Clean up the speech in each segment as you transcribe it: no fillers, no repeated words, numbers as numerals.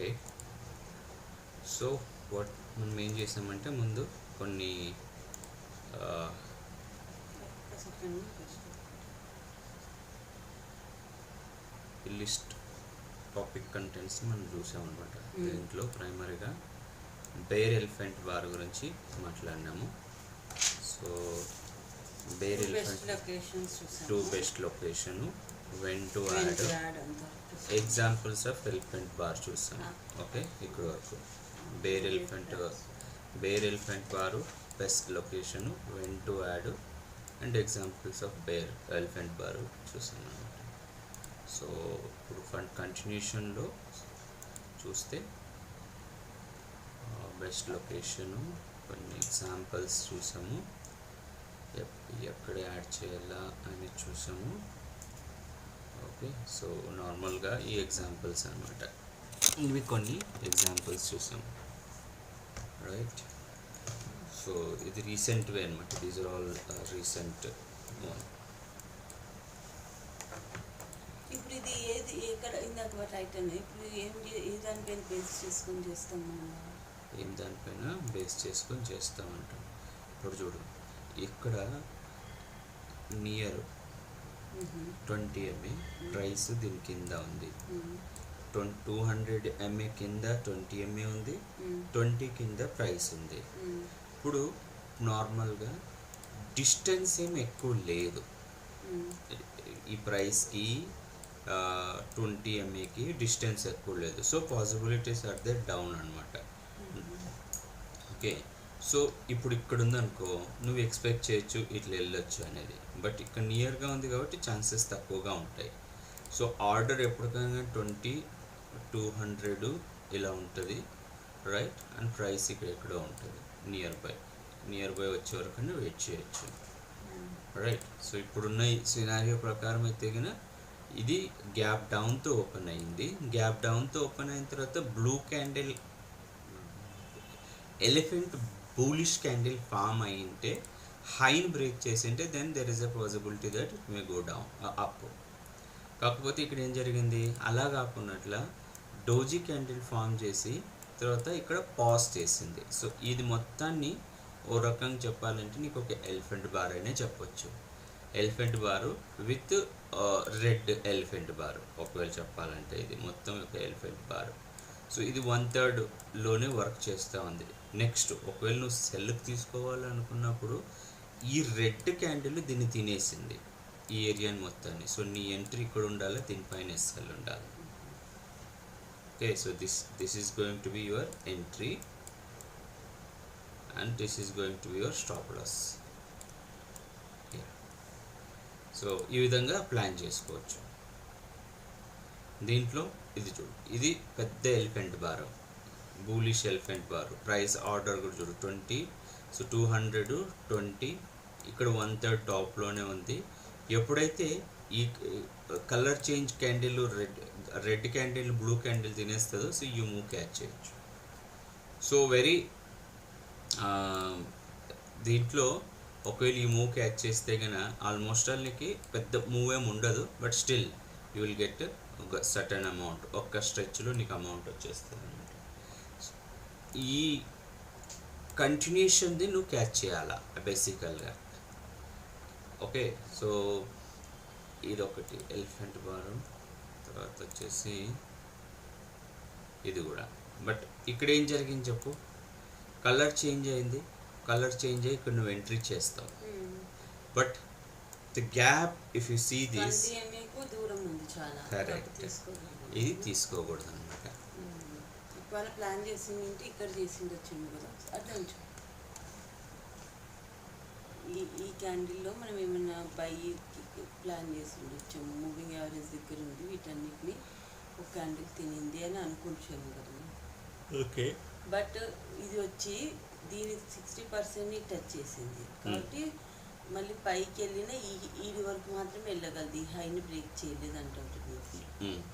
Okay, so what మనం ఏం చేసామంటే ముందు కొన్ని లిస్ట్ టాపిక్ కంటెంట్స్ని మనం చూసామన్నమాట. దీంట్లో ప్రైమరీగా బేర్ ఎలిఫెంట్ బార్ గురించి మాట్లాడినాము. So bear elephant to best location, when to add, examples of elephant bar చూసాము. ఓకే, ఇక్కడ వరకు bear elephant bar, best location, when to add and examples of bear elephant bar చూసాము అనమాట. So ఇప్పుడు కంటిన్యూషన్లో చూస్తే best location, కొన్ని examples చూసాము, ఎక్కడ యాడ్ చేయాలా అని చూసాము. ఓకే, సో నార్మల్గా ఈ ఎగ్జాంపుల్స్ అనమాట, ఇవి కొన్ని ఎగ్జాంపుల్స్ చూసాము. రైట్, సో ఇది రీసెంట్వే అనమాట, these are all recent one. ఇప్పుడు ఇది ఏది ఎక్కడ ఇందాక రైట్ అని ఇప్పుడు ఏ దానిపైన బేస్ చేసుకొని చేస్తాం మనం? ఏం దానిపైన బేస్ చేసుకొని చేస్తామంటాం. ఇప్పుడు చూడు, ఇక్కడ నియర్ 20 MA ప్రైస్ దీని కింద ఉంది, 200 MA కింద 20 MA ఉంది, 20 కింద ప్రైస్ ఉంది. ఇప్పుడు నార్మల్గా డిస్టెన్స్ ఏమి ఎక్కువ లేదు, ఈ ప్రైస్కి 20 MAకి డిస్టెన్స్ ఎక్కువ లేదు. So possibilities are they down అనమాట. ఓకే, సో ఇప్పుడు ఇక్కడ ఉందనుకో, నువ్వు ఎక్స్పెక్ట్ చేయొచ్చు ఇట్లా వెళ్ళొచ్చు అనేది, బట్ ఇక్కడ నియర్గా ఉంది కాబట్టి ఛాన్సెస్ తక్కువగా ఉంటాయి. సో ఆర్డర్ ఎప్పటికైనా 20, 200 ఇలా ఉంటుంది, రైట్, అండ్ ప్రైస్ ఇక్కడ ఎక్కడో ఉంటుంది నియర్ బై వచ్చే వరకు వెయిట్ చేయొచ్చు, రైట్. సో ఇప్పుడున్న సినారియో ప్రకారం అయితే కనుక ఇది గ్యాప్ డౌన్తో ఓపెన్ అయింది. గ్యాప్ డౌన్తో ఓపెన్ అయిన తర్వాత blue candle elephant bullish candle form అయ్యింటే, హైని బ్రేక్ చేసింటే, then there is a possibility that it may go down up. కాకపోతే ఇక్కడ ఏం జరిగింది, అలా కాకున్నట్ల డోజీ క్యాండిల్ ఫామ్ చేసి తర్వాత ఇక్కడ పాజ్ చేసింది. సో ఇది మొత్తాన్ని ఓ రకంగా చెప్పాలంటే నీకు ఒక ఎలిఫెంట్ బార్ అనే చెప్పొచ్చు. Elephant bar with red elephant bar, ఒకవేళ చెప్పాలంటే ఇది మొత్తం ఒక ఎలిఫెంట్ బారు. సో ఇది 1/3లోనే వర్క్ చేస్తూ ఉంది. నెక్స్ట్ ఒకవేళ నువ్వు సెల్కి తీసుకోవాలనుకున్నప్పుడు ఈ రెడ్ క్యాండిల్ దీన్ని తినేసింది, ఈ ఏరియాని మొత్తాన్ని. సో నీ ఎంట్రీ ఇక్కడ ఉండాలి, దీనిపైన ఎస్ఎల్ ఉండాలి. Okay, so this is going to be your entry and this is going to be your stop loss. So ఈ విధంగా ప్లాన్ చేసుకోవచ్చు. దీంట్లో ఇది చూడు, ఇది పెద్ద elephant bar, bullish elephant bar. Price order కూడా చూడు 20, సో 200, 20, ఇక్కడ 1/3 టాప్లోనే ఉంది. ఎప్పుడైతే ఈ colour change candle red candle blue candle తినేస్తుందో, సో ఈ మూవ్ క్యాచ్ చేయొచ్చు. సో వెరీ దీంట్లో ఒకవేళ ఈ మూవ్ క్యాచ్ చేస్తే కనుక ఆల్మోస్ట్ ఆల్ నీకు పెద్ద మూవ్ ఏమి ఉండదు, but still you will get ఒక సర్టన్ అమౌంట్, ఒక్క స్ట్రెచ్లో నీకు అమౌంట్ వచ్చేస్తుంది అనమాట. ఈ కంటిన్యూషన్ది నువ్వు క్యాచ్ చేయాలా బేసికల్గా. ఓకే, సో ఇదొకటి ఎలిఫెంట్ బారు. తర్వాత వచ్చేసి ఇది కూడా, బట్ ఇక్కడ ఏం జరిగింది చెప్పు, కలర్ చేంజ్ అయింది, కలర్ చేంజ్ అయ్యి ఇక్కడ నువ్వు ఎంట్రీ చేస్తావు, but the gap if you see this correct, ఇది తీసుకోకూడదు అనమాట. వాళ్ళ ప్లాన్ చేసింది ఇక్కడ చేసింది వచ్చింది కదా, అట్లా ఉంచు. ఈ క్యాండిల్లో మనం ఏమైనా బై ప్లాన్ చేసి ఉండొచ్చాము, మూవింగ్ యావరేజ్ దగ్గర ఉంది, వీటన్నిటిని ఒక క్యాండిల్ తినింది అని అనుకుంటాము కదా. ఓకే, బట్ ఇది వచ్చి దీని 60% టచ్ చేసింది కాబట్టి మళ్ళీ పైకి వెళ్ళిన ఈ వరకు మాత్రం వెళ్ళగలదు, హైని బ్రేక్ చేయలేదు అంటుంది.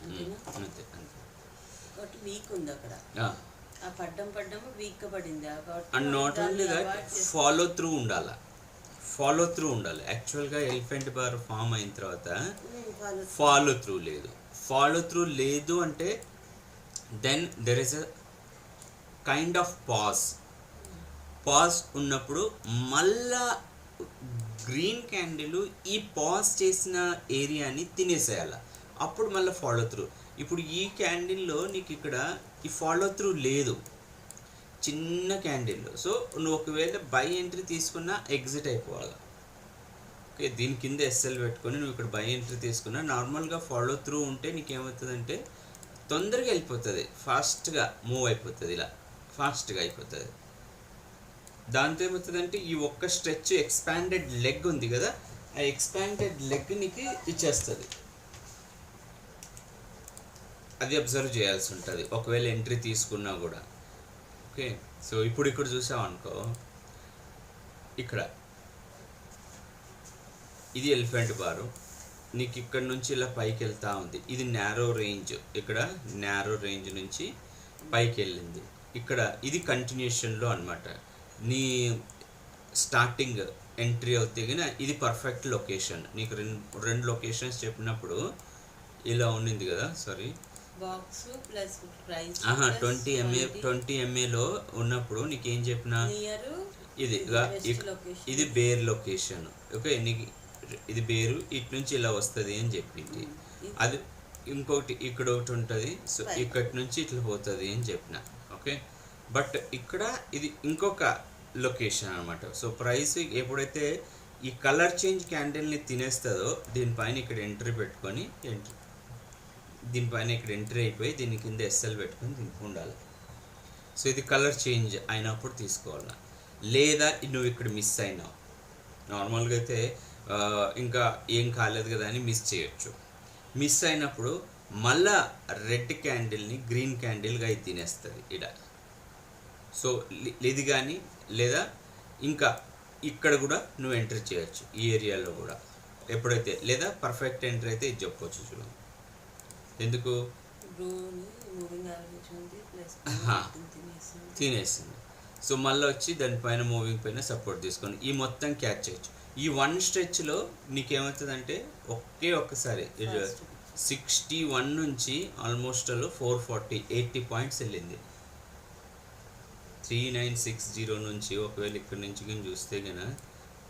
అంతేనా? కాబట్టి వీక్ ఉంది అక్కడ, ఆ పడ్డం వీక్గా పడింది. And not only that, follow through ఉండాలి. యాక్చువల్గా ఎలిఫెంట్ బార్ ఫామ్ అయిన తర్వాత ఫాలో త్రూ లేదు అంటే then there is a kind of pause ఉన్నప్పుడు మళ్ళా గ్రీన్ క్యాండిల్ ఈ పాజ్ చేసిన ఏరియాని తినేసేయాలి, అప్పుడు మళ్ళీ ఫాలో త్రూ. ఇప్పుడు ఈ క్యాండిల్లో నీకు ఇక్కడ ఈ ఫాలో త్రూ లేదు, చిన్న క్యాండిల్. సో నువ్వు ఒకవేళ బై ఎంట్రీ తీసుకున్నా ఎగ్జిట్ అయిపోవాలి. ఓకే, దీని కింద ఎస్ఎల్ పెట్టుకొని నువ్వు ఇక్కడ బై ఎంట్రీ తీసుకున్నా నార్మల్గా ఫాలో త్రూ ఉంటే నీకేమవుతుందంటే తొందరగా వెళ్ళిపోతుంది, ఫాస్ట్గా మూవ్ అయిపోతుంది, ఇలా ఫాస్ట్గా అయిపోతుంది. దాంతో ఏమవుతుందంటే ఈ ఒక్క స్ట్రెచ్ ఎక్స్పాండెడ్ లెగ్ ఉంది కదా, ఆ ఎక్స్పాండెడ్ లెగ్ నీకు ఇచ్చేస్తుంది. అది అబ్జర్వ్ చేయాల్సి ఉంటుంది ఒకవేళ ఎంట్రీ తీసుకున్నా కూడా. ఓకే, సో ఇప్పుడు ఇక్కడ చూసావు అనుకో, ఇక్కడ ఇది ఎలిఫెంట్ బారు, నీకు ఇక్కడ నుంచి ఇలా పైకి వెళ్తూ ఉంది. ఇది నేరో రేంజ్, ఇక్కడ నేరో రేంజ్ నుంచి పైకి వెళ్ళింది. ఇక్కడ ఇది కంటిన్యూషన్లో అనమాట. నీ స్టార్టింగ్ ఎంట్రీ అవుతే కానీ ఇది పర్ఫెక్ట్ లొకేషన్. నీకు రెండు లొకేషన్స్ చెప్పినప్పుడు ఇలా ఉండింది కదా, సారీ బాక్స్ ప్లస్ ప్రైస్ 20 MAలో ఉన్నప్పుడు నీకేం చెప్పినా ఇది ఇది బేర్ లొకేషన్. ఓకే, నీకు ఇది బేరు ఇటు నుంచి ఇలా వస్తుంది అని చెప్పింది. అది ఇంకొకటి ఇక్కడ ఒకటి ఉంటుంది, సో ఇక్కడి నుంచి ఇట్లా పోతుంది అని చెప్పిన. ఓకే, బట్ ఇక్కడ ఇది ఇంకొక లొకేషన్ అనమాట. సో ప్రైస్ ఎప్పుడైతే ఈ కలర్ చేంజ్ క్యాండిల్ని తినేస్తుందో దీనిపైన ఇక్కడ ఎంట్రీ పెట్టుకొని దీనిపైన ఇక్కడ ఎంట్రీ అయిపోయి దీని కింద ఎస్ఎల్ పెట్టుకొని దీనికి ఉండాలి. సో ఇది కలర్ చేంజ్ అయినప్పుడు తీసుకోవాలి. లేదా నువ్వు ఇక్కడ మిస్ అయినావు, నార్మల్గా అయితే ఇంకా ఏం కాలేదు కదా అని మిస్ చేయొచ్చు. మిస్ అయినప్పుడు మళ్ళా రెడ్ క్యాండిల్ని గ్రీన్ క్యాండిల్గా ఇది తినేస్తుంది ఇక్కడ. సో ఇది కానీ లేదా ఇంకా ఇక్కడ కూడా నువ్వు ఎంట్రీ చేయొచ్చు ఈ ఏరియాలో కూడా ఎప్పుడైతే, లేదా పర్ఫెక్ట్ ఎంట్రీ అయితే ఇది చెప్పవచ్చు. చూడు ఎందుకు తినేసింది. సో మళ్ళీ వచ్చి దానిపైన మూవింగ్ పైన సపోర్ట్ తీసుకొని ఈ మొత్తం క్యాచ్ చేయొచ్చు. ఈ వన్ స్ట్రెచ్లో నీకేమవుతుందంటే ఒక్కసారి 61 నుంచి ఆల్మోస్ట్ 440 80 పాయింట్స్ వెళ్ళింది. 3960 నుంచి ఒకవేళ ఇక్కడ నుంచి కానీ చూస్తే కనుక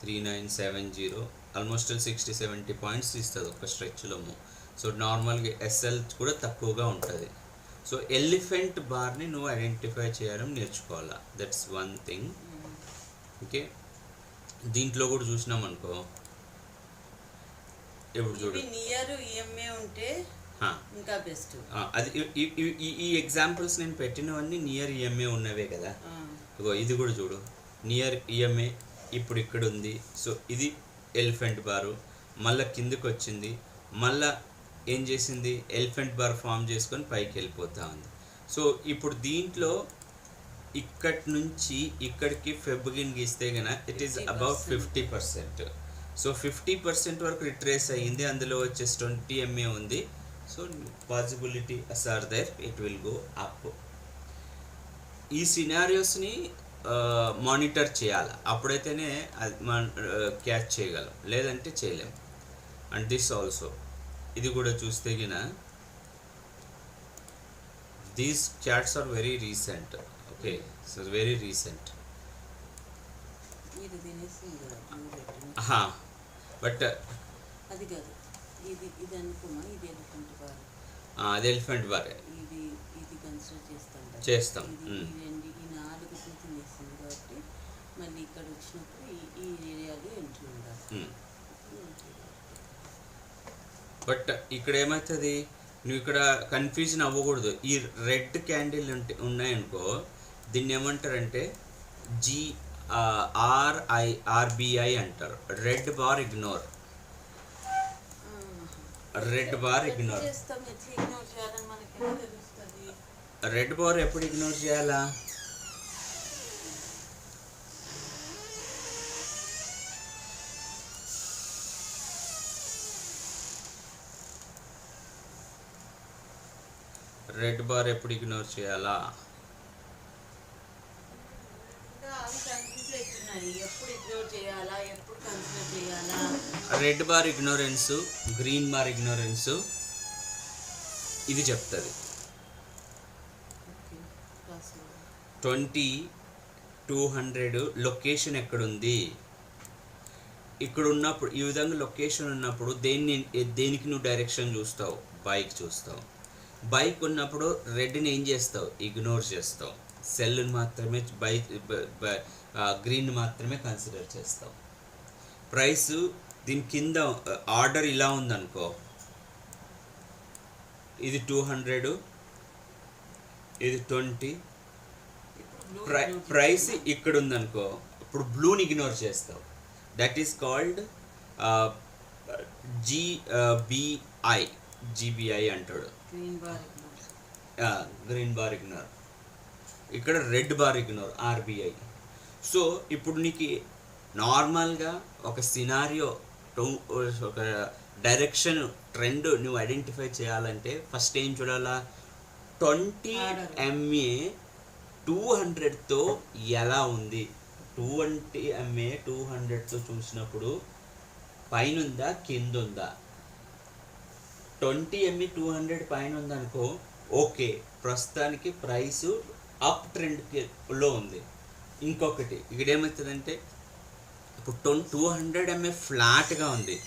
3970 ఆల్మోస్ట్ 60-70 పాయింట్స్ ఇస్తుంది ఒక స్ట్రెచ్లో. సో నార్మల్గా ఎస్ఎల్ కూడా తక్కువగా ఉంటుంది. సో ఎలిఫెంట్ బార్ని నువ్వు ఐడెంటిఫై చేయడం నేర్చుకోవాలా, దట్స్ వన్ థింగ్. ఓకే, దీంట్లో కూడా చూసినాం అనుకో, ఇప్పుడు చూడు నియర్ ఈఎంఏ ఉంటే ఇంకా బెస్ట్. అది ఈ ఎగ్జాంపుల్స్ నేను పెట్టినవన్నీ నియర్ ఈఎంఏ ఉన్నవే కదా. ఇది కూడా చూడు నియర్ ఈఎంఏ ఇప్పుడు ఇక్కడ ఉంది. సో ఇది ఎలిఫెంట్ బారు, మళ్ళీ కిందకి వచ్చింది, మళ్ళీ ఏం చేసింది ఎలిఫెంట్ బార్ ఫామ్ చేసుకొని పైకి వెళ్ళిపోతూ ఉంది. సో ఇప్పుడు దీంట్లో ఇక్కడి నుంచి ఇక్కడికి ఫెబ్గిన్ గీస్తే కనుక ఇట్ ఈస్ అబౌట్ 50%. సో 50% వరకు రిట్రేస్ అయ్యింది, అందులో వచ్చేసి 20 MA ఉంది. So possibility are there, it will go up. ఈ సినారియోస్ని మానిటర్ చేయాలి, అప్పుడైతేనే అది మనం క్యాచ్ చేయగలం, లేదంటే చేయలేం. అండ్ దిస్ ఆల్సో, ఇది కూడా చూస్తే గిన these charts are very recent. Okay, so very recent. But అది కాదు, ఇది అనుకున్నా, ఇది ఎలిఫెంట్ బార్. అది ఎలిఫెంట్ బార్ ఇది కన్సిడర్ చేస్తాం. ఈ 4 తినేసింది కాబట్టి మళ్ళీ ఇక్కడ వచ్చినప్పుడు ఈ ఏరియాలో ఎంట్రీ ఉండాలి. బట్ ఇక్కడ ఏమవుతుంది, నువ్వు ఇక్కడ కన్ఫ్యూజన్ అవ్వకూడదు. ఈ రెడ్ క్యాండిల్ ఉన్నాయనుకో, దీన్ని ఏమంటారంటే RBI అంటారు, red bar ignore. Red bar ignore. Red bar ఎప్పుడు ఇగ్నోర్ చేయాలా? రెడ్ బార్ ఎప్పుడు ఇగ్నోర్ చేయాలా? Red bar ignorance, green bar ignorance ఇది చెప్తుంది. 20 200 లొకేషన్ ఎక్కడుంది ఇక్కడ ఉన్నప్పుడు ఈ విధంగా లొకేషన్ ఉన్నప్పుడు దేనికి నువ్వు డైరెక్షన్ చూస్తావు, బైక్ చూస్తావు. బైక్ ఉన్నప్పుడు రెడ్ని ఏం చేస్తావు, ఇగ్నోర్ చేస్తావు. సెల్ని మాత్రమే గ్రీన్ మాత్రమే కన్సిడర్ చేస్తావు. ప్రైస్ దీని కింద ఆర్డర్ ఇలా ఉందనుకో, ఇది 200, ఇది 20, ప్రైస్ ఇక్కడ ఉందనుకో, ఇప్పుడు బ్లూని ఇగ్నోర్ చేస్తావు. దట్ ఈస్ కాల్డ్ జీబీఐ అంటాడు, గ్రీన్ బార్ ఇగ్నోర్. ఇక్కడ red bar ignore, RBI. So ఇప్పుడు నీకు నార్మల్గా ఒక సినారియో, ఒక డైరెక్షన్, ట్రెండ్ నువ్వు ఐడెంటిఫై చేయాలంటే ఫస్ట్ ఏం చూడాలా, 20 MA 200తో ఎలా ఉంది. 20 MA 200తో చూసినప్పుడు పైన ఉందా కింద ఉందా. 20 MA 200 పైన ఉందనుకో, ఓకే ప్రస్తుతానికి ప్రైస్ అప్ ట్రెండ్లో ఉంది. ఇంకొకటి ఇక్కడ ఏమవుతుందంటే, ఇప్పుడు 200 MA ఫ్లాట్గా ఉంది,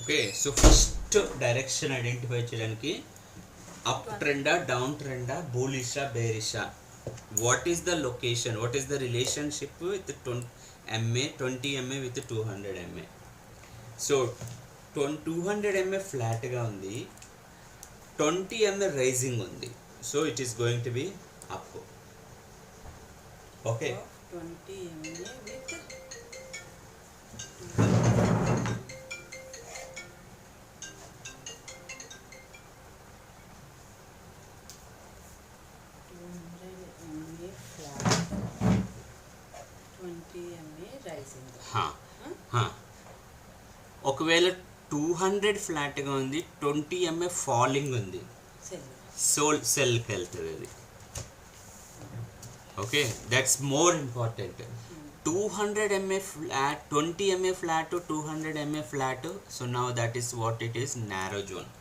okay. So first direction identify చేయడానికి అప్ ట్రెండా, డౌన్ ట్రెండా, బులిషా, బేరిషా, what is the location, what is the relationship with 20 MA with 200 MA. So 200 MA ఫ్లాట్గా ఉంది, 20 MA రైజింగ్ ఉంది. So it is going to be up. Okay, 20 MA with 20 MA rising. ఒకవేళ 200 ఫ్లాట్గా ఉంది, 20 MA ఫాలింగ్ ఉంది, సెల్కి వెళ్తుంది అది. Okay, that's more important. 200 MA flat, 20 MA flat, 200 MA flat. So now that is what it is, narrow zone.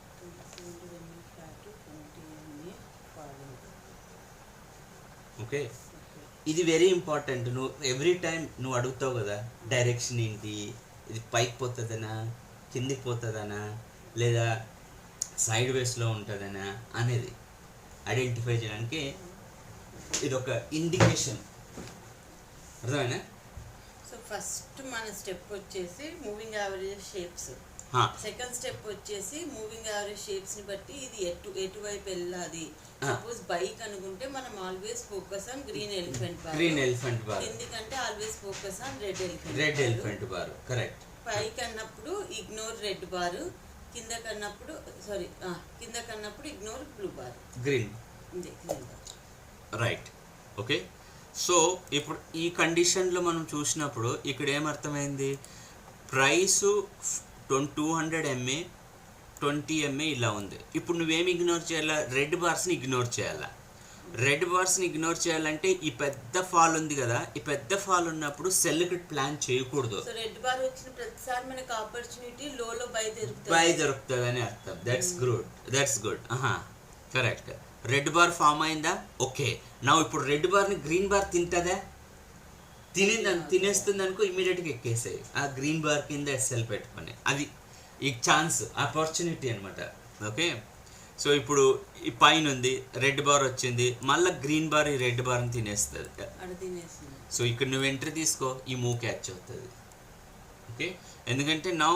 Okay, ఇది very important. నువ్వు every time నువ్వు అడుగుతావు కదా, డైరెక్షన్ ఏంటి, ఇది పైకి పోతుందనా, కిందికి పోతుందనా, లేదా సైడ్ వేస్లో ఉంటుందనా అనేది ఐడెంటిఫై చేయడానికి ఇది ఒక ఇండికేషన్. అర్థమైనా? సో ఫస్ట్ మన స్టెప్ వచ్చేసి moving average shapes. Second step వచ్చేసి మూవింగ్ యావరేజ్ షేప్స్ ని బట్టి ఇది ఎటువైపు వెళ్ళాలి. సపోజ్ బైక్ అనుకుంటే మనం always focus on green elephant bar, ఎందుకంటే always focus on red elephant bar. Correct. పైకి అన్నప్పుడు ఇగ్నోర్ రెడ్ బార్, కింద కన్నప్పుడు ignore blue bar, green bar. Right. Okay, so ఇప్పుడు ఈ కండిషన్లో మనం చూసినప్పుడు ఇక్కడ ఏమర్థమైంది, ప్రైసు 200 MA 20 MA ఇలా ఉంది. ఇప్పుడు నువ్వేమి ఇగ్నోర్ చేయాలా, రెడ్ బార్స్ని ఇగ్నోర్ చేయాలా. రెడ్ బార్స్ని ఇగ్నోర్ చేయాలంటే ఈ పెద్ద ఫాల్ ఉంది కదా, ఈ పెద్ద ఫాల్ ఉన్నప్పుడు సెల్కి ప్లాన్ చేయకూడదు. సో రెడ్ బార్ వచ్చిన ప్రతిసారి మనకు ఆపర్చునిటీ లోలో బై దొరుకుతుంది అని అర్థం. That's good. Correct. Red bar form అయిందా, ఓకే. నా ఇప్పుడు రెడ్ బార్ని గ్రీన్ బార్ తింటుందా, తినేస్తుంది అనుకో, ఇమీడియట్గా ఎక్కేసాయి ఆ గ్రీన్ బార్ కింద ఎస్ఎల్ పెట్టుకొని. అది ఈ ఛాన్స్, ఆపర్చునిటీ అనమాట. ఓకే, సో ఇప్పుడు ఈ పైన ఉంది, రెడ్ బార్ వచ్చింది, మళ్ళీ గ్రీన్ బార్ ఈ రెడ్ బార్ని తినేస్తుంది. సో ఇక్కడ నువ్వు ఎంట్రీ తీసుకో, ఈ మూవ్ క్యాచ్ అవుతుంది. ఓకే, ఎందుకంటే నా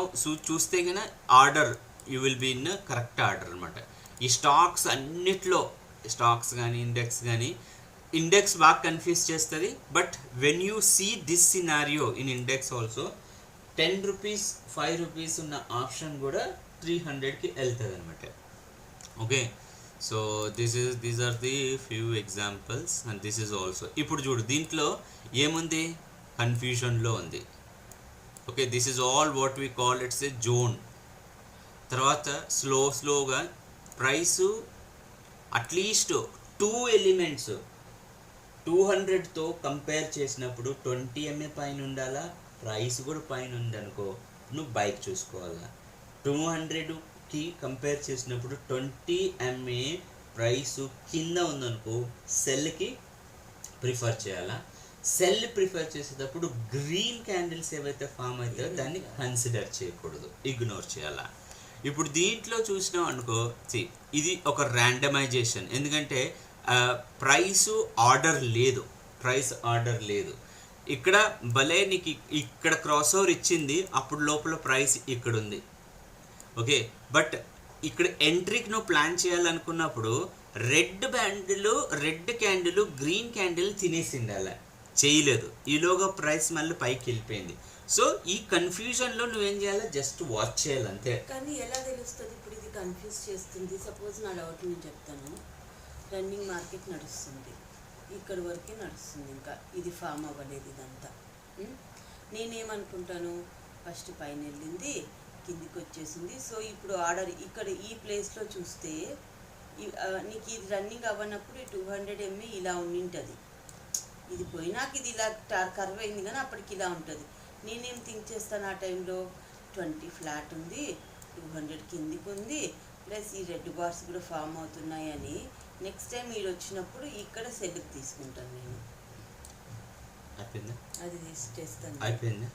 చూస్తే కన్నా order you will be in correct order అనమాట. ఈ స్టాక్స్ అన్నిట్లో, స్టాక్స్ కానీ ఇండెక్స్ కానీ ఇండెక్స్ బాగా కన్ఫ్యూజ్ చేస్తుంది. But when you see this scenario in index also 10 rupees 5 rupees ఉన్న ఆప్షన్ కూడా 300కి వెళ్తుంది అనమాట. Okay, so these are the few examples and this is also. ఇప్పుడు చూడు దీంట్లో ఏముంది, కన్ఫ్యూజన్లో ఉంది. Okay, this is all what we call it's a zone. తర్వాత స్లోగా ప్రైసు అట్లీస్ట్ 2 ఎలిమెంట్స్ 200తో కంపేర్ చేసినప్పుడు 20 MA పైన ఉండాలా, ప్రైస్ కూడా పైన ఉందనుకో నువ్వు బైక్ చూసుకోవాలా. 200కి కంపేర్ చేసినప్పుడు 20 MA ప్రైస్ కింద ఉందనుకో సెల్కి ప్రిఫర్ చేయాలా. సెల్ ప్రిఫర్ చేసేటప్పుడు గ్రీన్ క్యాండిల్స్ ఏవైతే ఫామ్ అవుతాయో దాన్ని కన్సిడర్ చేయకూడదు, ఇగ్నోర్ చేయాలా. ఇప్పుడు దీంట్లో చూసినాం అనుకో, ఇది ఒక ర్యాండమైజేషన్. ఎందుకంటే ప్రైస్ ఆర్డర్ లేదు. ఇక్కడ భలే నీకు ఇక్కడ క్రాస్ ఓవర్ ఇచ్చింది, అప్పుడు లోపల ప్రైస్ ఇక్కడ ఉంది. ఓకే, బట్ ఇక్కడ ఎంట్రీకి నువ్వు ప్లాన్ చేయాలనుకున్నప్పుడు రెడ్ క్యాండిల్ గ్రీన్ క్యాండిల్ తినేసిండాల, చేయలేదు, ఈలోగా ప్రైస్ మళ్ళీ పైకి వెళ్ళిపోయింది. సో ఈ కన్ఫ్యూజన్లో నువ్వేం చేయాలి, జస్ట్ వాచ్ చేయాలి అంతే. కానీ ఎలా తెలుస్తుంది ఇప్పుడు ఇది కన్ఫ్యూజ్ చేస్తుంది? సపోజ్ నా డౌట్ నేను చెప్తాను. రన్నింగ్ మార్కెట్ నడుస్తుంది, ఇక్కడి వరకే నడుస్తుంది, ఇంకా ఇది ఫామ్ అవ్వలేదు ఇదంతా. నేనేమనుకుంటాను, ఫస్ట్ పైన వెళ్ళింది కిందికి వచ్చేసింది. సో ఇప్పుడు ఆర్డర్ ఇక్కడ ఈ ప్లేస్లో చూస్తే నీకు ఇది రన్నింగ్ అవ్వనప్పుడు 200 MA ఇలా ఉండింటుంది. ఇది పోయినాక ఇది ఇలా కర్వ్ అయింది, కానీ అప్పటికి ఇలా ఉంటుంది. నేనేం థింక్ చేస్తాను ఆ టైంలో, 20 ఫ్లాట్ ఉంది, 200 కిందికి ఉంది, ప్లస్ ఈ రెడ్ బార్స్ కూడా ఫామ్ అవుతున్నాయి అని నెక్స్ట్ టైం మీరు వచ్చినప్పుడు ఇక్కడ సెల్కి తీసుకుంటాను నేను. అది చేస్తాను. అయిపోయింది.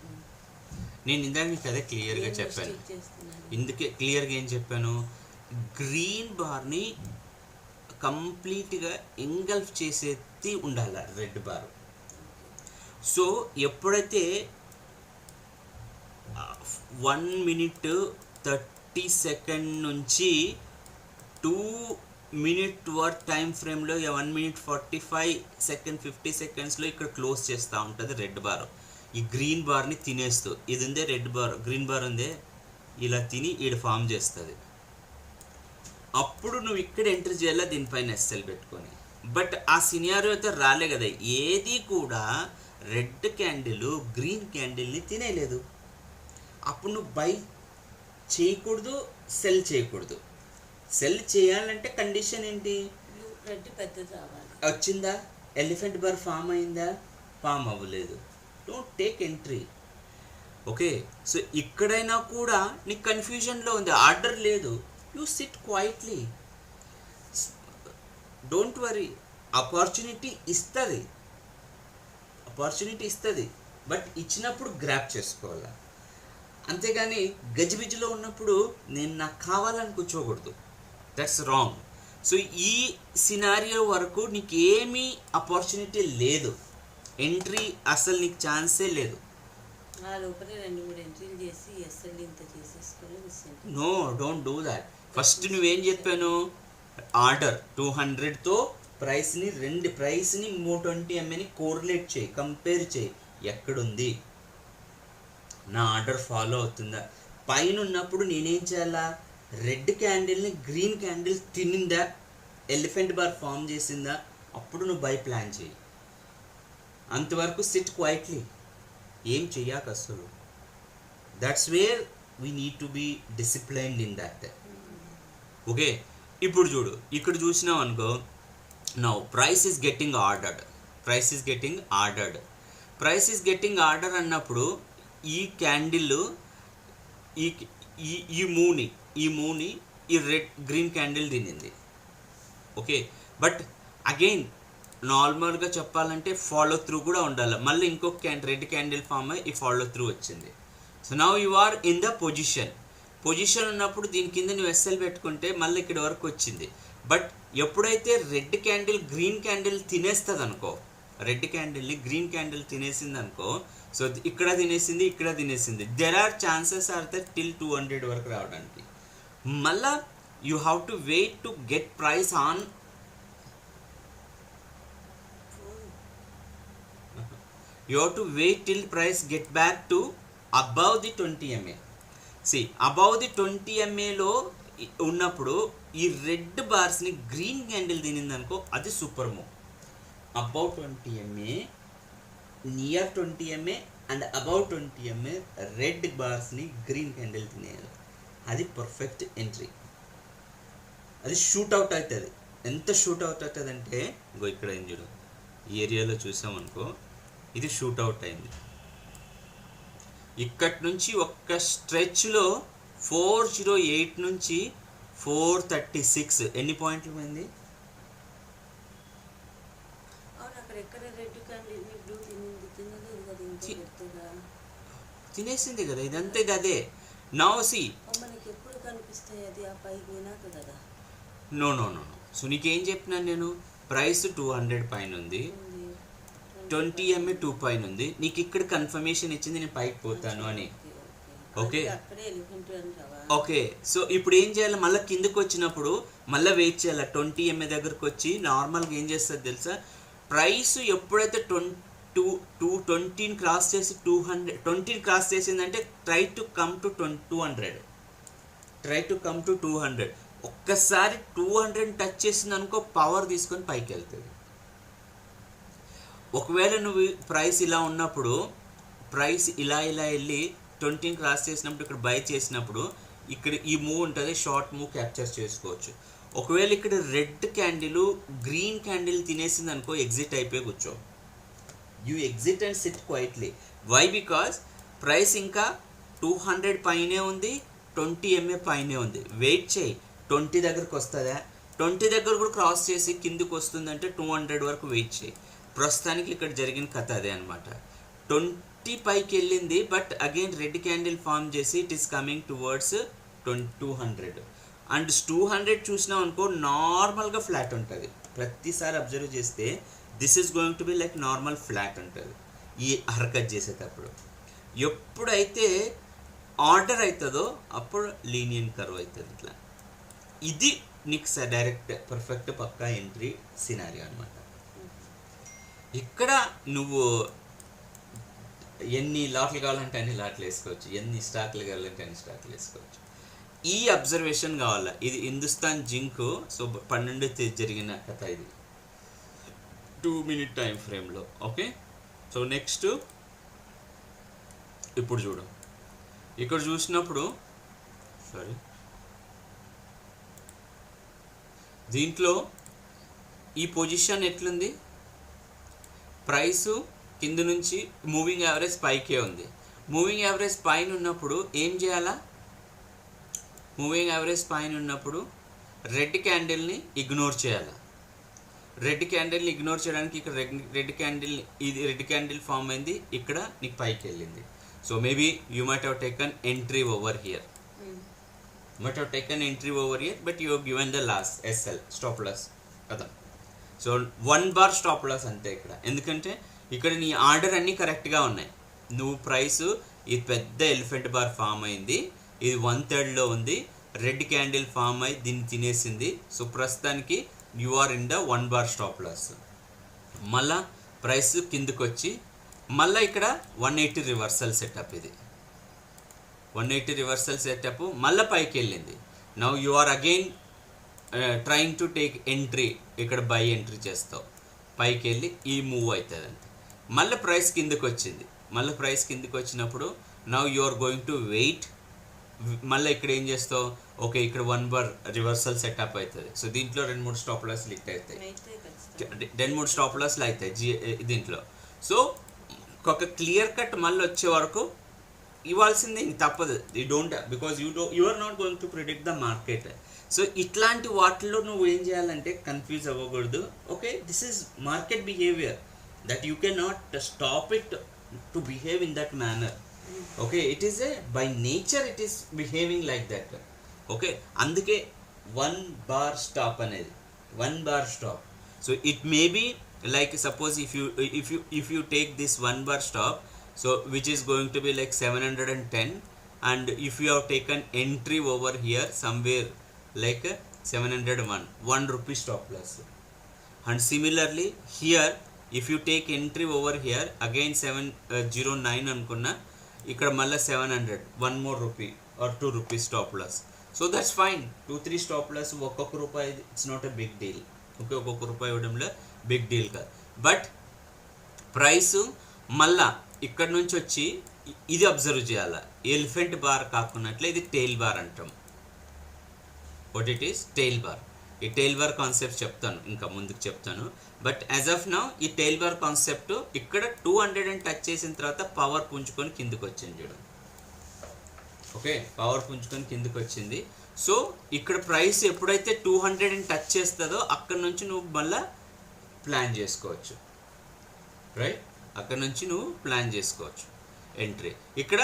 నేను ఇందాక మీకు అదే క్లియర్గా చెప్పాను. ఇందుకే క్లియర్గా ఏం చెప్పాను, గ్రీన్ బార్ని కంప్లీట్గా ఎంగల్ఫ్ చేసేది ఉండాలి రెడ్ బార్. సో ఎప్పుడైతే 1 minute 30 seconds నుంచి 2 minute వర్క్ టైం ఫ్రేమ్లో 1 minute 45 seconds 50 secondsలో ఇక్కడ క్లోజ్ చేస్తూ ఉంటుంది రెడ్ బార్. ఈ గ్రీన్ బార్ని తినేస్తూ, ఇది ఉందే రెడ్ బార్, గ్రీన్ బార్ ఉందే, ఇలా తిని ఈడ ఫామ్ చేస్తుంది. అప్పుడు నువ్వు ఇక్కడ ఎంటర్ చేయాలా దీనిపైన SL పెట్టుకొని. బట్ ఆ సినారియో అయితే రాలే కదా, ఏది కూడా రెడ్ క్యాండిల్ గ్రీన్ క్యాండిల్ని తినేయలేదు. అప్పుడు నువ్వు బై చేయకూడదు, సెల్ చేయకూడదు. సెల్ చేయాలంటే కండిషన్ ఏంటి, రెడ్ పెద్దది రావాలి. వచ్చిందా, ఎలిఫెంట్ బార్ ఫామ్ అయిందా, ఫామ్ అవ్వలేదు, don't take entry. Okay, so ఇక్కడైనా కూడా నీకు కన్ఫ్యూజన్లో ఉంది, ఆర్డర్ లేదు, you SIT quietly, don't worry. Opportunity ఇస్తుంది, బట్ ఇచ్చినప్పుడు గ్రాప్ చేసుకోవాలి. అంతేగాని గజిబిజిలో ఉన్నప్పుడు నేను నాకు కావాలని కూర్చోకూడదు, దట్స్ రాంగ్. సో ఈ సినారియో వరకు నీకు ఏమీ ఆపర్చునిటీ లేదు, ఎంట్రీ అసలు నీకు ఛాన్సే లేదు. ఆ లోపల 2-3 ఎంట్రీలు చేసి SL ఇంత చేసేసుకొని no, don't do that. First నువ్వేం చెప్పాను, ఆర్డర్ 200తో ప్రైస్ని 320 MAని కోరిలేట్ చేయి, కంపేర్ చేయి, ఎక్కడుంది నా ఆర్డర్ ఫాలో అవుతుందా. పైన ఉన్నప్పుడు నేనేం చేయాలా, రెడ్ క్యాండిల్ని గ్రీన్ క్యాండిల్ తినిందా, ఎలిఫెంట్ బార్ ఫామ్ చేసిందా, అప్పుడు నువ్వు బై ప్లాన్ చేయి. అంతవరకు సిట్ క్వైట్లీ, ఏం చెయ్యాక అసలు. That's where we need to be disciplined in that. Okay, ఇప్పుడు చూడు, ఇక్కడ చూసినావు అనుకో, now price is getting ordered అన్నప్పుడు ఈ క్యాండిల్ ఈ మూని ఈ రెడ్ గ్రీన్ క్యాండిల్ తినింది. ఓకే, బట్ అగైన్ నార్మల్గా చెప్పాలంటే ఫాలో త్రూ కూడా ఉండాలి. మళ్ళీ ఇంకొక రెడ్ క్యాండిల్ ఫామ్ అయ్యి ఈ ఫాలో త్రూ వచ్చింది. So now you are in the position ఉన్నప్పుడు దీని కింద నువ్వు SL పెట్టుకుంటే మళ్ళీ ఇక్కడ వరకు వచ్చింది. బట్ ఎప్పుడైతే రెడ్ క్యాండిల్ గ్రీన్ క్యాండిల్ తినేస్తుంది అనుకో, రెడ్ క్యాండిల్ని గ్రీన్ క్యాండిల్ తినేసింది అనుకో, సో ఇక్కడ తినేసింది, there are chances are that till 200 వరకు రావడానికి. మళ్ళా you have to wait to get price on You have to wait till price get back to above the 20 MA. See, above the 20 MA లో ఉన్నప్పుడు ఈ రెడ్ బార్స్ని green candle తినిందనుకో, అది super move. Above 20 MA, near 20 MA and above 20 MA red బార్స్ని green candle తినేయాలి. అది perfect entry. అది షూట్అవుట్ అవుతుంది. ఎంత షూట్అవుట్ అవుతుంది అంటే, ఇంకో ఇక్కడ ఏం చూడు, ఈ ఏరియాలో చూసామనుకో, ఇది షూట్అవుట్ అయింది. ఇక్కడి నుంచి ఒక్క స్ట్రెచ్లో 408 నుంచి 436 ఎన్ని పాయింట్లు పోయింది? తినేసింది కదా, ఇదంతే కదే. Now see no no no so నీకేం చెప్పినాను నేను, ప్రైస్ 200 పైన ఉంది, 20 MA 2 పైన ఉంది, నీకు ఇక్కడ కన్ఫర్మేషన్ ఇచ్చింది నేను పైకి పోతాను అని. ఓకే ఓకే, సో ఇప్పుడు ఏం చేయాలి, మళ్ళీ కిందకి వచ్చినప్పుడు మళ్ళీ వెయిట్ చేయాలి. 20 MA దగ్గరకు వచ్చి నార్మల్గా ఏం చేస్తుంది తెలుసా, ప్రైస్ ఎప్పుడైతే 20 క్రాస్ చేసి 20 క్రాస్ చేసిందంటే ట్రై టు కమ్ టు 200. ఒక్కసారి 200 టచ్ చేసింది అనుకో, పవర్ తీసుకొని పైకి వెళ్తుంది. ఒకవేళ నువ్వు ప్రైస్ ఇలా ఉన్నప్పుడు, ప్రైస్ ఇలా వెళ్ళి 20 క్రాస్ చేసినప్పుడు ఇక్కడ బై చేసినప్పుడు ఇక్కడ ఈ మూవ్ ఉంటుంది, షార్ట్ మూవ్ క్యాప్చర్ చేసుకోవచ్చు. ఒకవేళ ఇక్కడ రెడ్ క్యాండిల్ గ్రీన్ క్యాండిల్ తినేసింది అనుకో, ఎగ్జిట్ అయిపోయి కూర్చో. You exit and sit quietly. Why? Because price ఇంకా 200 పైనే ఉంది, 20 MA పైనే ఉంది. వెయిట్ చేయి, 20 దగ్గరకు వస్తుందా, 20 దగ్గర కూడా క్రాస్ చేసి కిందికి వస్తుందంటే 200 వరకు వెయిట్ చేయి. ప్రస్తుతానికి ఇక్కడ జరిగిన కథ అదే అనమాట. 20 పైకి వెళ్ళింది, but again red candle form చేసి it is coming towards 200. And 200 చూసినాం అనుకో, నార్మల్గా ఫ్లాట్ ఉంటుంది. ప్రతిసారి అబ్జర్వ్ చేస్తే this is going to be like normal flat ఉంటుంది ఈ హర్కట్ చేసేటప్పుడు. ఎప్పుడైతే ఆర్డర్ అవుతుందో అప్పుడు లీనియన్ కర్వ్ అవుతుంది ఇట్లా. ఇది నీకు డైరెక్ట్ పర్ఫెక్ట్ పక్కా ఎంట్రీ సినారియో అనమాట. ఇక్కడ నువ్వు ఎన్ని లాట్లు కావాలంటే అన్ని లాట్లు వేసుకోవచ్చు, ఎన్ని స్టాక్లు కావాలంటే అన్ని స్టాక్లు వేసుకోవచ్చు. ఈ అబ్జర్వేషన్ కావాలా. ఇది హిందుస్థాన్ జింక్. సో 12 జరిగిన కథ ఇది, 2 minute టైం ఫ్రేమ్లో. ఓకే, సో నెక్స్ట్ ఇప్పుడు చూడు, ఇక్కడ చూసినప్పుడు దీంట్లో ఈ పొజిషన్ ఎట్లుంది, ప్రైసు కింద నుంచి మూవింగ్ యావరేజ్ పైకే ఉంది. మూవింగ్ యావరేజ్ పైన ఉన్నప్పుడు ఏం చేయాలా, మూవింగ్ యావరేజ్ పైన ఉన్నప్పుడు రెడ్ క్యాండిల్ని ఇగ్నోర్ చేయాలా. రెడ్ క్యాండిల్ని ఇగ్నోర్ చేయడానికి ఇక్కడ రెడ్ క్యాండిల్ ఫామ్ అయింది, ఇక్కడ నీకు పైకి వెళ్ళింది. So maybe you might have taken entry over here, but you have given the loss SL stop loss కదా. సో 1 bar స్టాప్ లాస్ అంతే ఇక్కడ. ఎందుకంటే ఇక్కడ నీ ఆర్డర్ అన్నీ కరెక్ట్గా ఉన్నాయి. నువ్వు ప్రైస్ ఇది పెద్ద ఎలిఫెంట్ బార్ ఫామ్ అయింది, ఇది 1/3లో ఉంది, రెడ్ క్యాండిల్ ఫామ్ అయి దీన్ని తినేసింది. సో ప్రస్తుతానికి you are in the 1 bar stop loss. మళ్ళా ప్రైస్ కిందకు వచ్చి మళ్ళీ ఇక్కడ 180 రివర్సల్ సెటప్, ఇది 180 రివర్సల్ సెటప్ మళ్ళీ పైకి వెళ్ళింది. Now you are again trying to take entry, ఇక్కడ బై ఎంట్రీ చేస్తావు, పైకి వెళ్ళి ఈ మూవ్ అవుతుంది అంతే. మళ్ళీ ప్రైస్ కిందకి వచ్చింది, మళ్ళీ ప్రైస్ కిందకి వచ్చినప్పుడు now you are going to wait. మళ్ళీ ఇక్కడ ఏం చేస్తావు, ఓకే ఇక్కడ 1 bar రివర్సల్ సెటప్ అవుతుంది. సో దీంట్లో 2-3 స్టాప్ లాస్లు లిక్ అవుతాయి, 2-3 స్టాప్ లాస్లు అవుతాయి దీంట్లో. సో ఒక క్లియర్ కట్ మళ్ళీ వచ్చే వరకు ఇవ్వాల్సిందే, తప్పదు. Because you are not going to predict the market. So ఇట్లాంటి వాటిల్లో నువ్వు ఏం చేయాలంటే కన్ఫ్యూజ్ అవ్వకూడదు. Okay, this is market behaviour that you can not stop it to behave in that manner. Okay, it is by nature it is behaving like that. Okay, అందుకే 1 bar stop అనేది, 1 bar stop. So it may be like suppose if you take this 1 bar stop, so which is going to be like 710, and if you have taken entry over here somewhere like 701, 1 rupee stop loss. And similarly here if you take entry over here again 709 అనుకున్నా, ఇక్కడ మళ్ళీ 700, 1 more rupee or 2 rupees stop loss. So that's fine. 2-3 stop loss ఒక్కొక్క రూపాయి, it's not a big deal. Okay, ఒక్కొక్క రూపాయి ఇవ్వడంలో big deal కాదు. But price మళ్ళా ఇక్కడ నుంచి వచ్చి ఇది అబ్జర్వ్ చేయాలి. ఎలిఫెంట్ బార్ కాకున్నట్లే ఇది టెయిల్ బార్ అంటాం. What it is? Tail bar. ఈ టెయిల్ బార్ కాన్సెప్ట్ చెప్తాను, ఇంకా ముందుకు చెప్తాను. బట్ యాజ్ ఆఫ్ నౌ ఈ టెయిల్ బార్ కాన్సెప్ట్ ఇక్కడ 200 అని టచ్ చేసిన తర్వాత పవర్ పుంజుకొని కిందకు వచ్చింది చూడండి. ఓకే, పవర్ పుంజుకొని కిందకు వచ్చింది. సో ఇక్కడ ప్రైస్ ఎప్పుడైతే 200 అని టచ్ చేస్తుందో అక్కడ నుంచి నువ్వు మళ్ళీ ప్లాన్ చేసుకోవచ్చు. రైట్, అక్కడ నుంచి నువ్వు ప్లాన్ చేసుకోవచ్చు ఎంట్రీ. ఇక్కడ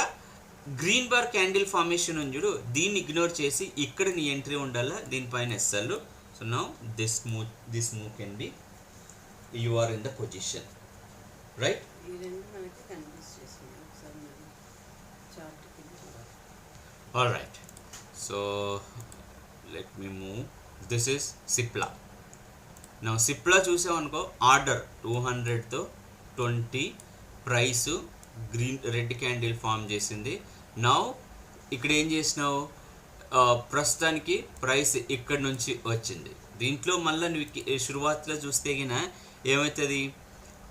గ్రీన్ బార్ క్యాండిల్ ఫార్మేషన్ ఉంది చూడు, దీన్ని ఇగ్నోర్ చేసి ఇక్కడ నీ ఎంట్రీ ఉండాలా, దీనిపైన SL. So now this move can be, you are in the position. Right, all right. So let me move. This is Cipla. నా సిప్లా చూసామనుకో, ఆర్డర్ 200తో 20 ప్రైస్ రెడ్ క్యాండిల్ ఫామ్ చేసింది. నౌ ఇక్కడ ఏం చేసినావు, ప్రస్తుతానికి ప్రైస్ ఇక్కడ నుంచి వచ్చింది. దీంట్లో మళ్ళీ నువ్వు శురువాత్లో చూస్తే గిన ఏమవుతుంది,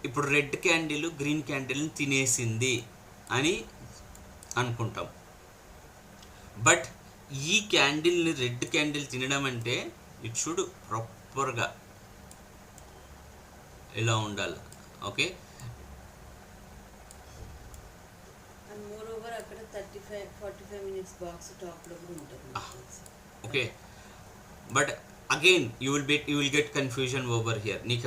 ఇప్పుడు రెడ్ క్యాండిల్ గ్రీన్ క్యాండిల్ని తినేసింది అని అనుకుంటాం. బట్ ఈ క్యాండిల్ని రెడ్ క్యాండిల్ తినడం అంటే ఇట్ షుడ్ ప్రాపర్గా ఇలా ఉండాలి. Okay, okay. But again you will get confusion over here. నీకు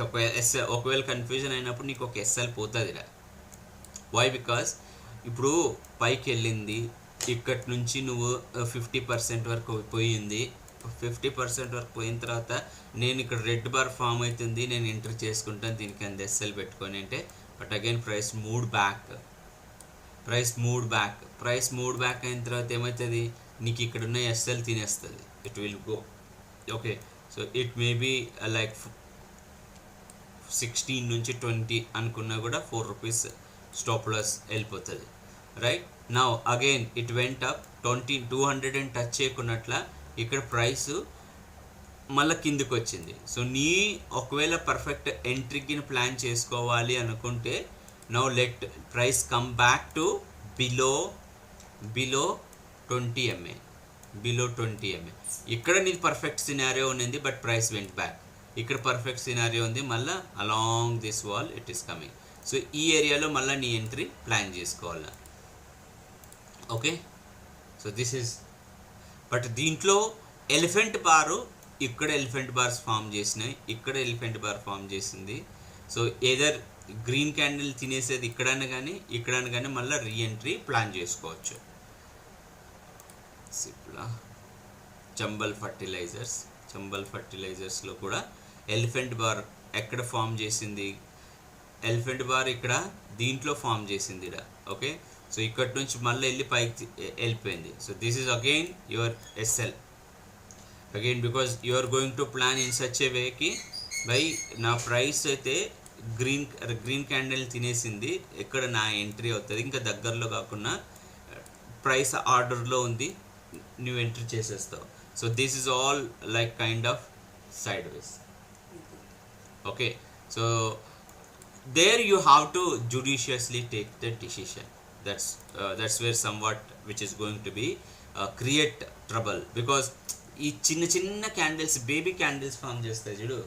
ఒకవేళ కన్ఫ్యూజన్ అయినప్పుడు నీకు ఒక ఎస్ఎల్ పోతుందిరా. వై? బికాస్ ఇప్పుడు పైకి వెళ్ళింది, ఇక్కడి నుంచి నువ్వు 50% వరకు పోయింది. 50% వరకు పోయిన తర్వాత నేను ఇక్కడ రెడ్ బార్ ఫామ్ అవుతుంది, నేను ఎంటర్ చేసుకుంటాను దీనికి అంత ఎస్ఎల్ పెట్టుకొని అంటే. But again price moved back అయిన తర్వాత ఏమవుతుంది, నీకు ఇక్కడ ఉన్న ఎస్ఎల్ తినేస్తుంది. It will go. Okay, so it may be like 16 నుంచి 20 అనుకున్నా కూడా 4 రూపీస్ స్టాప్ లాస్ వెళ్ళిపోతుంది. Right, now again it went up 200 అని టచ్ చేయకున్నట్ల ఇక్కడ ప్రైస్ మళ్ళీ కిందికి వచ్చింది. సో నీ ఒకవేళ పర్ఫెక్ట్ ఎంట్రీకి ప్లాన్ చేసుకోవాలి అనుకుంటే now let price come back to below 20 MA. ఇక్కడ నీది పర్ఫెక్ట్ సినారియో ఉంది, బట్ ప్రైస్ వెంట్ బ్యాక్. ఇక్కడ పర్ఫెక్ట్ సినారియో ఉంది, మళ్ళీ along this wall it is coming. So ఈ ఏరియాలో మళ్ళీ నీ ఎంట్రీ ప్లాన్ చేసుకోవాలి. Okay, so this is. But దీంట్లో ఎలిఫెంట్ బారు, ఇక్కడ ఎలిఫెంట్ బార్స్ ఫామ్ చేసినాయి, ఇక్కడ ఎలిఫెంట్ బార్ ఫామ్ చేసింది. సో ఏదర్ గ్రీన్ క్యాండిల్ తినేసేది ఇక్కడైనా కానీ మళ్ళీ రీఎంట్రీ ప్లాన్ చేసుకోవచ్చు. సిప్లా, చంబల్ ఫర్టిలైజర్స్లో కూడా ఎలిఫెంట్ బార్ ఎక్కడ ఫామ్ చేసింది, ఎలిఫెంట్ బార్ ఇక్కడ దీంట్లో ఫామ్ చేసింది ఇక్కడ. ఓకే, సో ఇక్కడ నుంచి మళ్ళీ వెళ్ళి పైకి వెళ్ళిపోయింది. So this is again your SL. Again because you are going to plan in such a వేకి, బై నా ప్రైస్ అయితే గ్రీన్ క్యాండిల్ తినేసింది, ఎక్కడ నా ఎంట్రీ అవుతుంది, ఇంకా దగ్గరలో కాకుండా ప్రైస్ ఆర్డర్లో ఉంది, నువ్వు ఎంట్రీ చేసేస్తావు. So this is all like kind of sideways. Okay, so there you have to judiciously take the decision. That's where somewhat which is going to be create trouble, because ఈ చిన్న candles, baby candles form చేస్తాయి చూడు,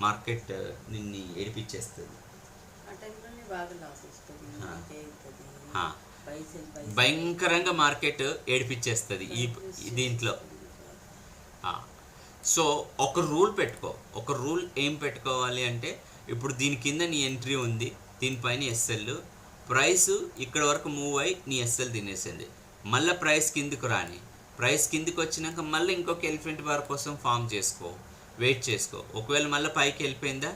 market నిన్ను ఏడిపించేస్తుంది. భయంకరంగా market ఏడిపించేస్తుంది ఈ దీంట్లో. So ఒక rule పెట్టుకో. ఒక రూల్ ఏం పెట్టుకోవాలి అంటే, ఇప్పుడు దీని కింద నీ ఎంట్రీ ఉంది, దీనిపైన ఎస్ఎల్, ప్రైస్ ఇక్కడ వరకు మూవ్ అయ్యి నీ ఎస్ఎల్ తినేసింది, మళ్ళీ ప్రైస్ కిందికి రాని, ప్రైస్ కిందికి వచ్చినాక మళ్ళీ ఇంకొక ఎలిఫెంట్ బార్ కోసం ఫామ్ చేసుకో, వెయిట్ చేసుకో. ఒకవేళ మళ్ళీ పైకి వెళ్ళిపోయిందా,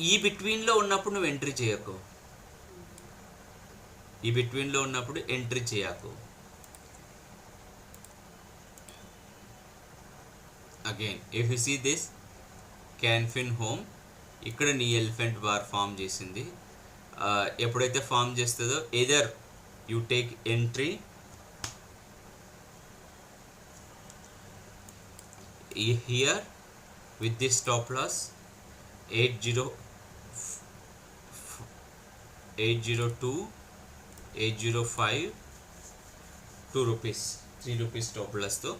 ఈ బిట్వీన్లో ఉన్నప్పుడు నువ్వు ఎంట్రీ చేయకు. Again, if you see this Canfin Home, ఇక్కడ నీ ఎలిఫెంట్ బార్ ఫామ్ చేసింది. ఎప్పుడైతే ఫామ్ చేస్తుందో either you take entry here with this stop loss 802, 805, 2 rupees, 3 rupees stop లాస్తో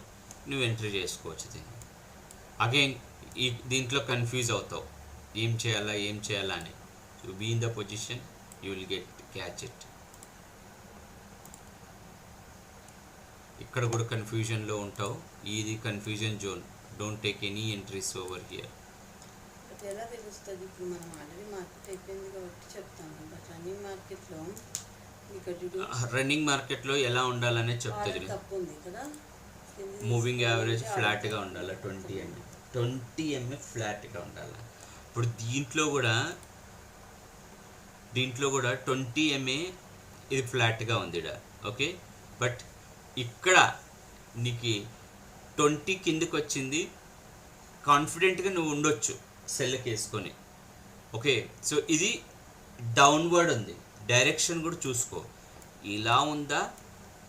నువ్వు ఎంట్రీ చేసుకోవచ్చు దీన్ని. అగైన్ దీంట్లో కన్ఫ్యూజ్ అవుతావు ఏం చేయాలా అని. So be in the position, you will catch it. ఇక్కడ కూడా కన్ఫ్యూజన్లో ఉంటావు. ఇది confusion zone. Don't take any entries over here. ఎలా తెలుస్తుంది? ఇప్పుడు మనం ఆల్రెడీ మార్కెట్ అయిపోయింది కాబట్టి చెప్తాము. బట్ రన్నింగ్ మార్కెట్లో ఎలా ఉండాలనే చెప్తుంది. తప్పు ఉంది కదా. మూవింగ్ యావరేజ్ ఫ్లాట్గా ఉండాలి. 20 MA ఫ్లాట్గా ఉండాలి. ఇప్పుడు దీంట్లో కూడా 20 MA ఇది ఫ్లాట్గా ఉంది. ఓకే, బట్ ఇక్కడ నీకు 20 కిందకి వచ్చింది. కాన్ఫిడెంట్గా నువ్వు ఉండొచ్చు సెల్కి వేసుకొని. ఓకే, సో ఇది డౌన్వర్డ్ ఉంది. డైరెక్షన్ కూడా చూసుకో, ఇలా ఉందా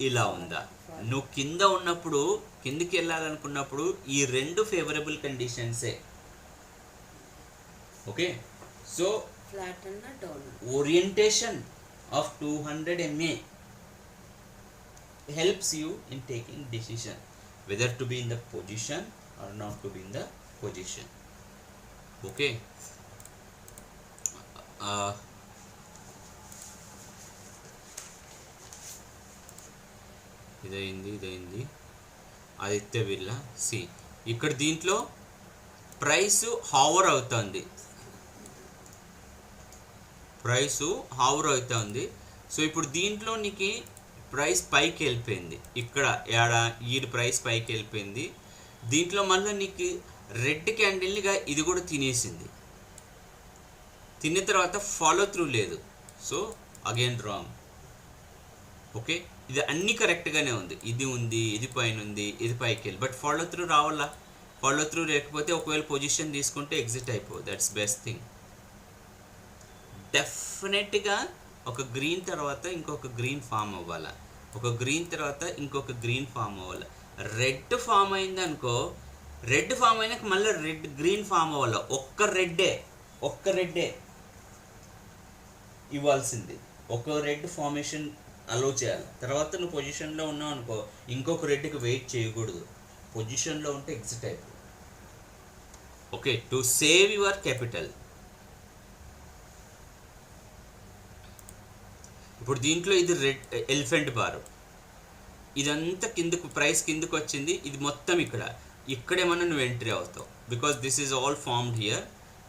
ఇలా ఉందా. నువ్వు కింద ఉన్నప్పుడు, కిందికి వెళ్ళాలనుకున్నప్పుడు ఈ రెండు ఫేవరబుల్ కండిషన్సే. ఓకే, సో ఫ్లాట్ అన్న down orientation of 200 MA helps you in taking decision whether to be in the position or not to be in the position. Okay, ఇదైంది ఆదిత్య బిర్లా. సి ఇక్కడ దీంట్లో ప్రైస్ హావర్ అవుతుంది. సో ఇప్పుడు దీంట్లో నీకు price పైకి వెళ్ళిపోయింది. ఇక్కడ ఈ ప్రైస్ పైకి వెళ్ళిపోయింది. దీంట్లో మళ్ళీ నీకు రెడ్ క్యాండిల్నిగా ఇది కూడా తినేసింది. తిన్న తర్వాత ఫాలో త్రూ లేదు. So again wrong. ఓకే, ఇది అన్నీ కరెక్ట్గానే ఉంది. ఇది ఉంది, ఇది పైన ఉంది, ఇది పైకి వెళ్ళి, బట్ ఫాలో త్రూ రావాలా. ఫాలో త్రూ లేకపోతే ఒకవేళ పొజిషన్ తీసుకుంటే ఎగ్జిట్ అయిపో. That's best thing. డెఫినెట్గా ఒక గ్రీన్ తర్వాత ఇంకొక గ్రీన్ ఫామ్ అవ్వాలి. ఒక గ్రీన్ తర్వాత ఇంకొక గ్రీన్ ఫామ్ అవ్వాలి. రెడ్ ఫామ్ అయింది అనుకో, రెడ్ ఫామ్ అయినాక మళ్ళీ గ్రీన్ ఫామ్ అవ్వాలి. ఒక్క రెడ్డే ఇవ్వాల్సింది. ఒక రెడ్ ఫార్మేషన్ అలో చేయాలి. తర్వాత నువ్వు పొజిషన్లో ఉన్నావు అనుకో, ఇంకొక రెడ్కి వెయిట్ చేయకూడదు. పొజిషన్లో ఉంటే ఎగ్జిట్ అయిపో. Okay, to save your capital. ఇప్పుడు దీంట్లో ఇది రెడ్ ఎలిఫెంట్ బార్. ఇదంతా కిందకు ప్రైస్ కిందకు వచ్చింది. ఇది మొత్తం ఇక్కడేమన్నా నువ్వు ఎంట్రీ అవుతావు. Because this is all formed here.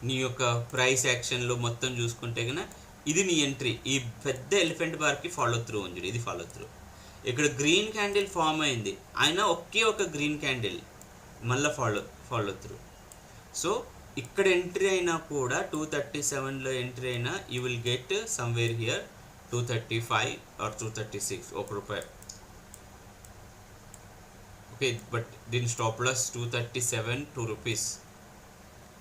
నీ యొక్క ప్రైస్ యాక్షన్లో మొత్తం చూసుకుంటే కనుక ఇది నీ ఎంట్రీ. ఈ పెద్ద ఎలిఫెంట్ బార్కి ఫాలో త్రూ ఉంది. ఇది ఫాలో త్రూ. ఇక్కడ గ్రీన్ క్యాండిల్ ఫామ్ అయింది, అయినా ఒకే ఒక గ్రీన్ క్యాండిల్ మళ్ళీ ఫాలో త్రూ. సో ఇక్కడ ఎంట్రీ అయినా కూడా 237లో ఎంట్రీ అయినా you will get somewhere here 235 or 236 ₹1. Okay, but దీని స్టాప్ లాస్ 237, ₹2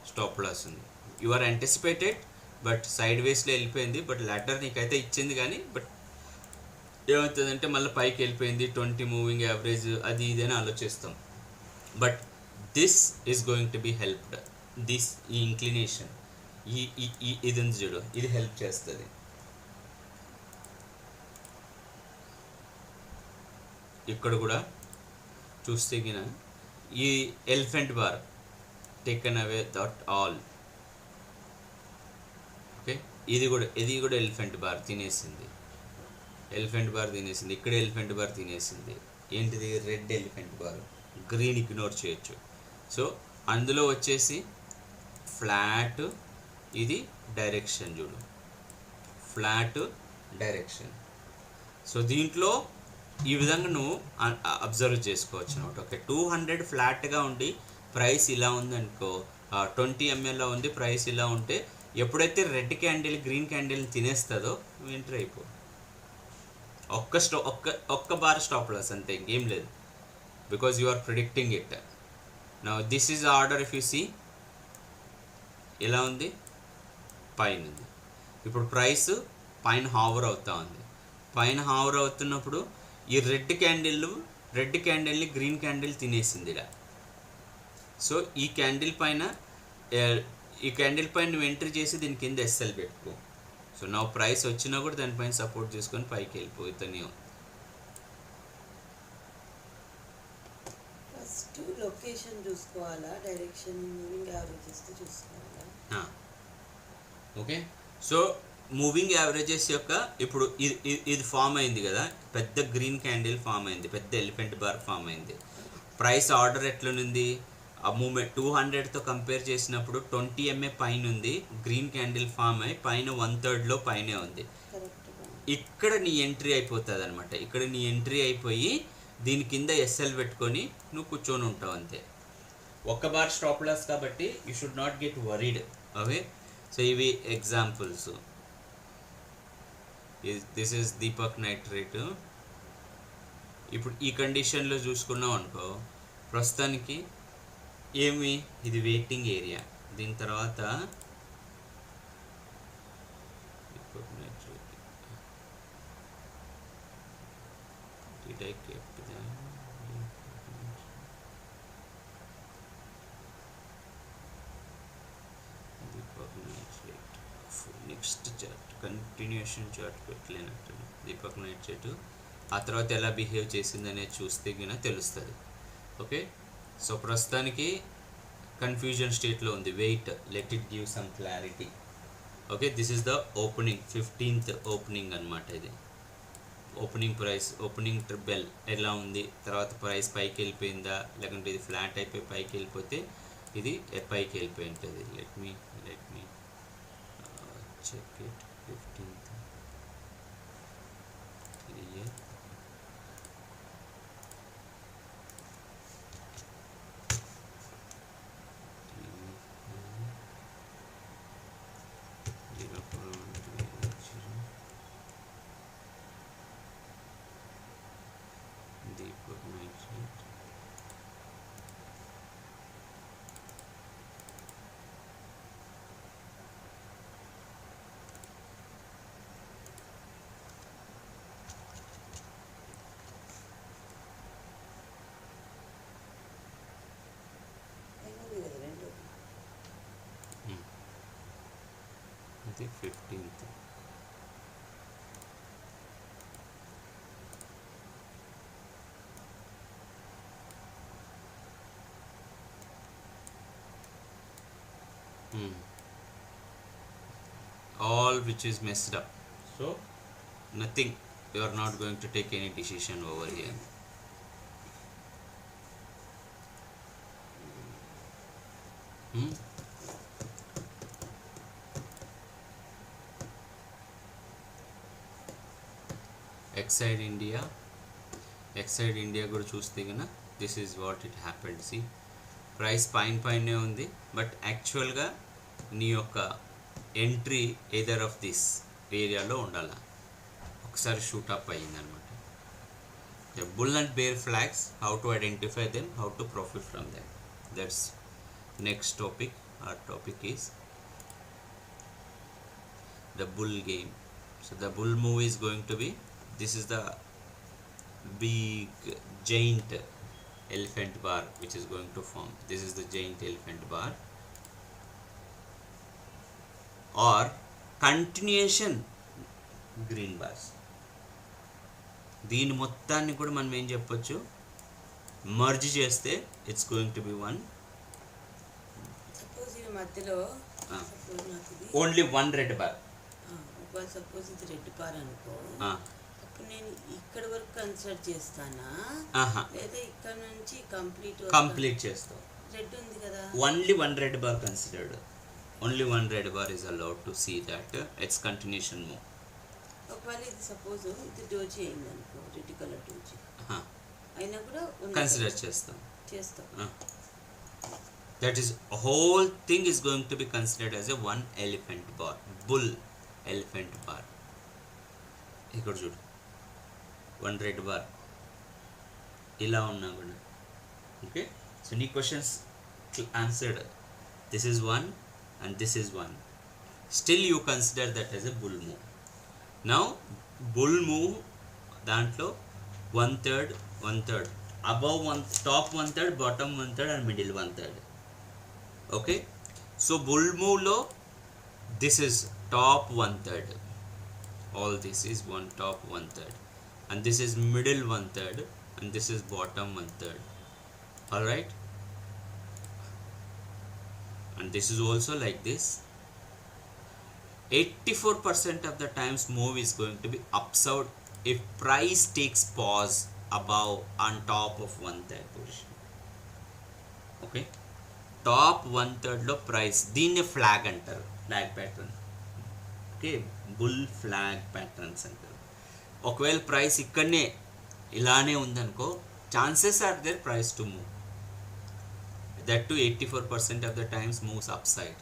స్టాప్ లాస్ ఉంది. You are anticipated, but side వేస్లో వెళ్ళిపోయింది. బట్ లాటర్ నీకైతే ఇచ్చింది కానీ, బట్ ఏమవుతుందంటే మళ్ళీ పైకి వెళ్ళిపోయింది. 20 మూవింగ్ యావరేజ్ అది ఇదని ఆలోచిస్తాం. But this is going to B helped. ఈ ఇంక్లినేషన్, ఇది ఉంది చూడు, ఇది హెల్ప్ చేస్తుంది. ఇక్కడ కూడా చూస్తే గిన ఈ elephant bar taken away that all. Okay, ఇది కూడా ఎలిఫెంట్ బార్ తినేసింది. ఇక్కడ ఎలిఫెంట్ బార్ తినేసింది. ఏంటిది? Red elephant bar. Green ignore చేయొచ్చు. సో అందులో వచ్చేసి ఫ్లాట్, ఇది డైరెక్షన్ చూడు, ఫ్లాట్ డైరెక్షన్. సో దీంట్లో ఈ విధంగా నువ్వు అబ్జర్వ్ చేసుకోవచ్చు అనమాట. ఓకే, 200 ఫ్లాట్గా ఉండి ప్రైస్ ఇలా ఉందనుకో, 20 MAలో ఉంది ప్రైస్ ఇలా ఉంటే, ఎప్పుడైతే రెడ్ క్యాండిల్ గ్రీన్ క్యాండిల్ని తినేస్తుందో నువ్వు ఎంటర్ అయిపో. ఒక్క బార్ స్టాప్ లాస్ అంతే, ఇంకేం లేదు. Because you are predicting it. Now this is order. If you see ఎలా ఉంది, పైన ఉంది. ఇప్పుడు ప్రైస్ పైన హావర్ అవుతా ఉంది. పైన హావర్ అవుతున్నప్పుడు ఈ రెడ్ క్యాండిల్ని గ్రీన్ క్యాండిల్ తినేసింది ఇలా. సో ఈ క్యాండిల్ పైన నువ్వు ఎంట్రీ చేసి దీని కింద ఎస్ఎల్ పెట్టుకో. సో నా ప్రైస్ వచ్చినా కూడా దానిపైన సపోర్ట్ చేసుకొని పైకి వెళ్ళిపోతూనే ఉంది. ఫస్ట్ లొకేషన్ చూసుకోవాలా, డైరెక్షన్ మూవింగ్ యావరేజెస్ చూసుకోవాలా? ఓకే, సో మూవింగ్ యావరేజెస్ యొక్క ఇప్పుడు ఇది ఫామ్ అయింది కదా, పెద్ద గ్రీన్ క్యాండిల్ ఫామ్ అయింది, పెద్ద ఎలిఫెంట్ బార్ ఫామ్ అయింది. ప్రైస్ ఆర్డర్ ఎట్లనుంది, ఆ మూమెంట్ 200తో కంపేర్ చేసినప్పుడు 20 MA పైన ఉంది, గ్రీన్ క్యాండిల్ ఫామ్ అయ్యి పైన 1/3 పైనే ఉంది. ఇక్కడ నీ ఎంట్రీ అయిపోతుంది అనమాట. ఇక్కడ నీ ఎంట్రీ అయిపోయి దీని కింద ఎస్ఎల్ పెట్టుకొని నువ్వు కూర్చొని ఉంటావు అంతే. ఒక్క బార్ స్టాప్ లాస్ కాబట్టి you should not get worried. Okay, so ఇవి examples. This is Deepak nitrate. ఇప్పుడు ఈ కండిషన్లో చూసుకున్నాం అనుకో, ప్రస్తుతానికి ఇది వెయిటింగ్ ఏరియా. దీని తర్వాత నెక్స్ట్ చార్ట్ కంటిన్యూషన్ చార్ట్ పెట్టలేనట్టు దీపక్ నైట్రేట్. ఆ తర్వాత ఎలా బిహేవ్ చేసింది అనేది చూస్తే గిన తెలుస్తుంది. ఓకే, సో ప్రస్తుతానికి కన్ఫ్యూజన్ స్టేట్లో ఉంది. Wait, let it give some clarity. Okay, this is the opening, 15th opening అనమాట. ఇది ఓపెనింగ్ ప్రైస్, ఓపెనింగ్ బెల్ ఎలా ఉంది, తర్వాత ప్రైస్ పైకి వెళ్ళిపోయిందా, లేకుంటే ఇది ఫ్లాట్ అయిపోయి పైకి వెళ్ళిపోతే ఇది పైకి వెళ్ళిపోయి ఉంటుంది. Let me check it. 15th clear. Deepak nitrate. ఇది 15th. All which is messed up, so nothing, you are not going to take any decision over here. Exide India కూడా చూస్తే కన్నా this is what it happened. See price పైనే ఉంది, but యాక్చువల్గా నీ యొక్క entry either of this ఏరియాలో ఉండాలి. ఒకసారి షూటప్ అయ్యిందనమాట. The bull and bear flags, how to identify them, how to profit from them, that's next topic. Our topic is the bull game. So the bull move is going to be, this is the big giant elephant bar which is going to form. This is the giant elephant bar or continuation green bars. దీని మొత్తాన్ని కూడా మనం ఏం చెప్పొచ్చు, merge చేస్తే it's going to be one. మధ్యలో only one red bar. Suppose ఇది red bar అనుకో, అప్పుడు నేను ఇక్కడ వరకు కన్సిడర్ చేస్తానా, లేదా ఇక్కడ నుంచి కంప్లీట్ చేస్తావు? రెడ్ ఉంది కదా, only one red bar considered. Only one red bar is allowed to see that it's continuation move. ఒకవేళ ఇది సపోజ్ ఇది డోజీ అయింది అనుకో, రెడ్ కలర్ డోజీ అయినా కూడా కన్సిడర్ చేస్తాం. That is, a whole thing is going to be considered as a one elephant bar, bull elephant bar. ఇక్కడ చూడు, వన్ రెడ్ బార్ ఇలా ఉన్నా కూడా. ఓకే, సో నీ questions answered. This is one and this is one. Still you consider that as a bull move. Now bull move దాంట్లో 1/3 above top 1/3, bottom 1/3 and middle 1/3. Okay, so bull move lo this is top 1/3, all this is one top 1/3, and this is middle 1/3, and this is bottom 1/3. All right, and this is also like this. 84% of the times move is going to be upside if price takes pause above on top of 1/3 position. Okay, top 1/3 లో price, దీన్ని flag అంటారు, flag pattern. Okay, bull flag patterns అంటారు. ఒకవేళ price ఇక్కడనే ఇలానే ఉందనుకో, chances are there price to move. That to 84% of the times moves up side.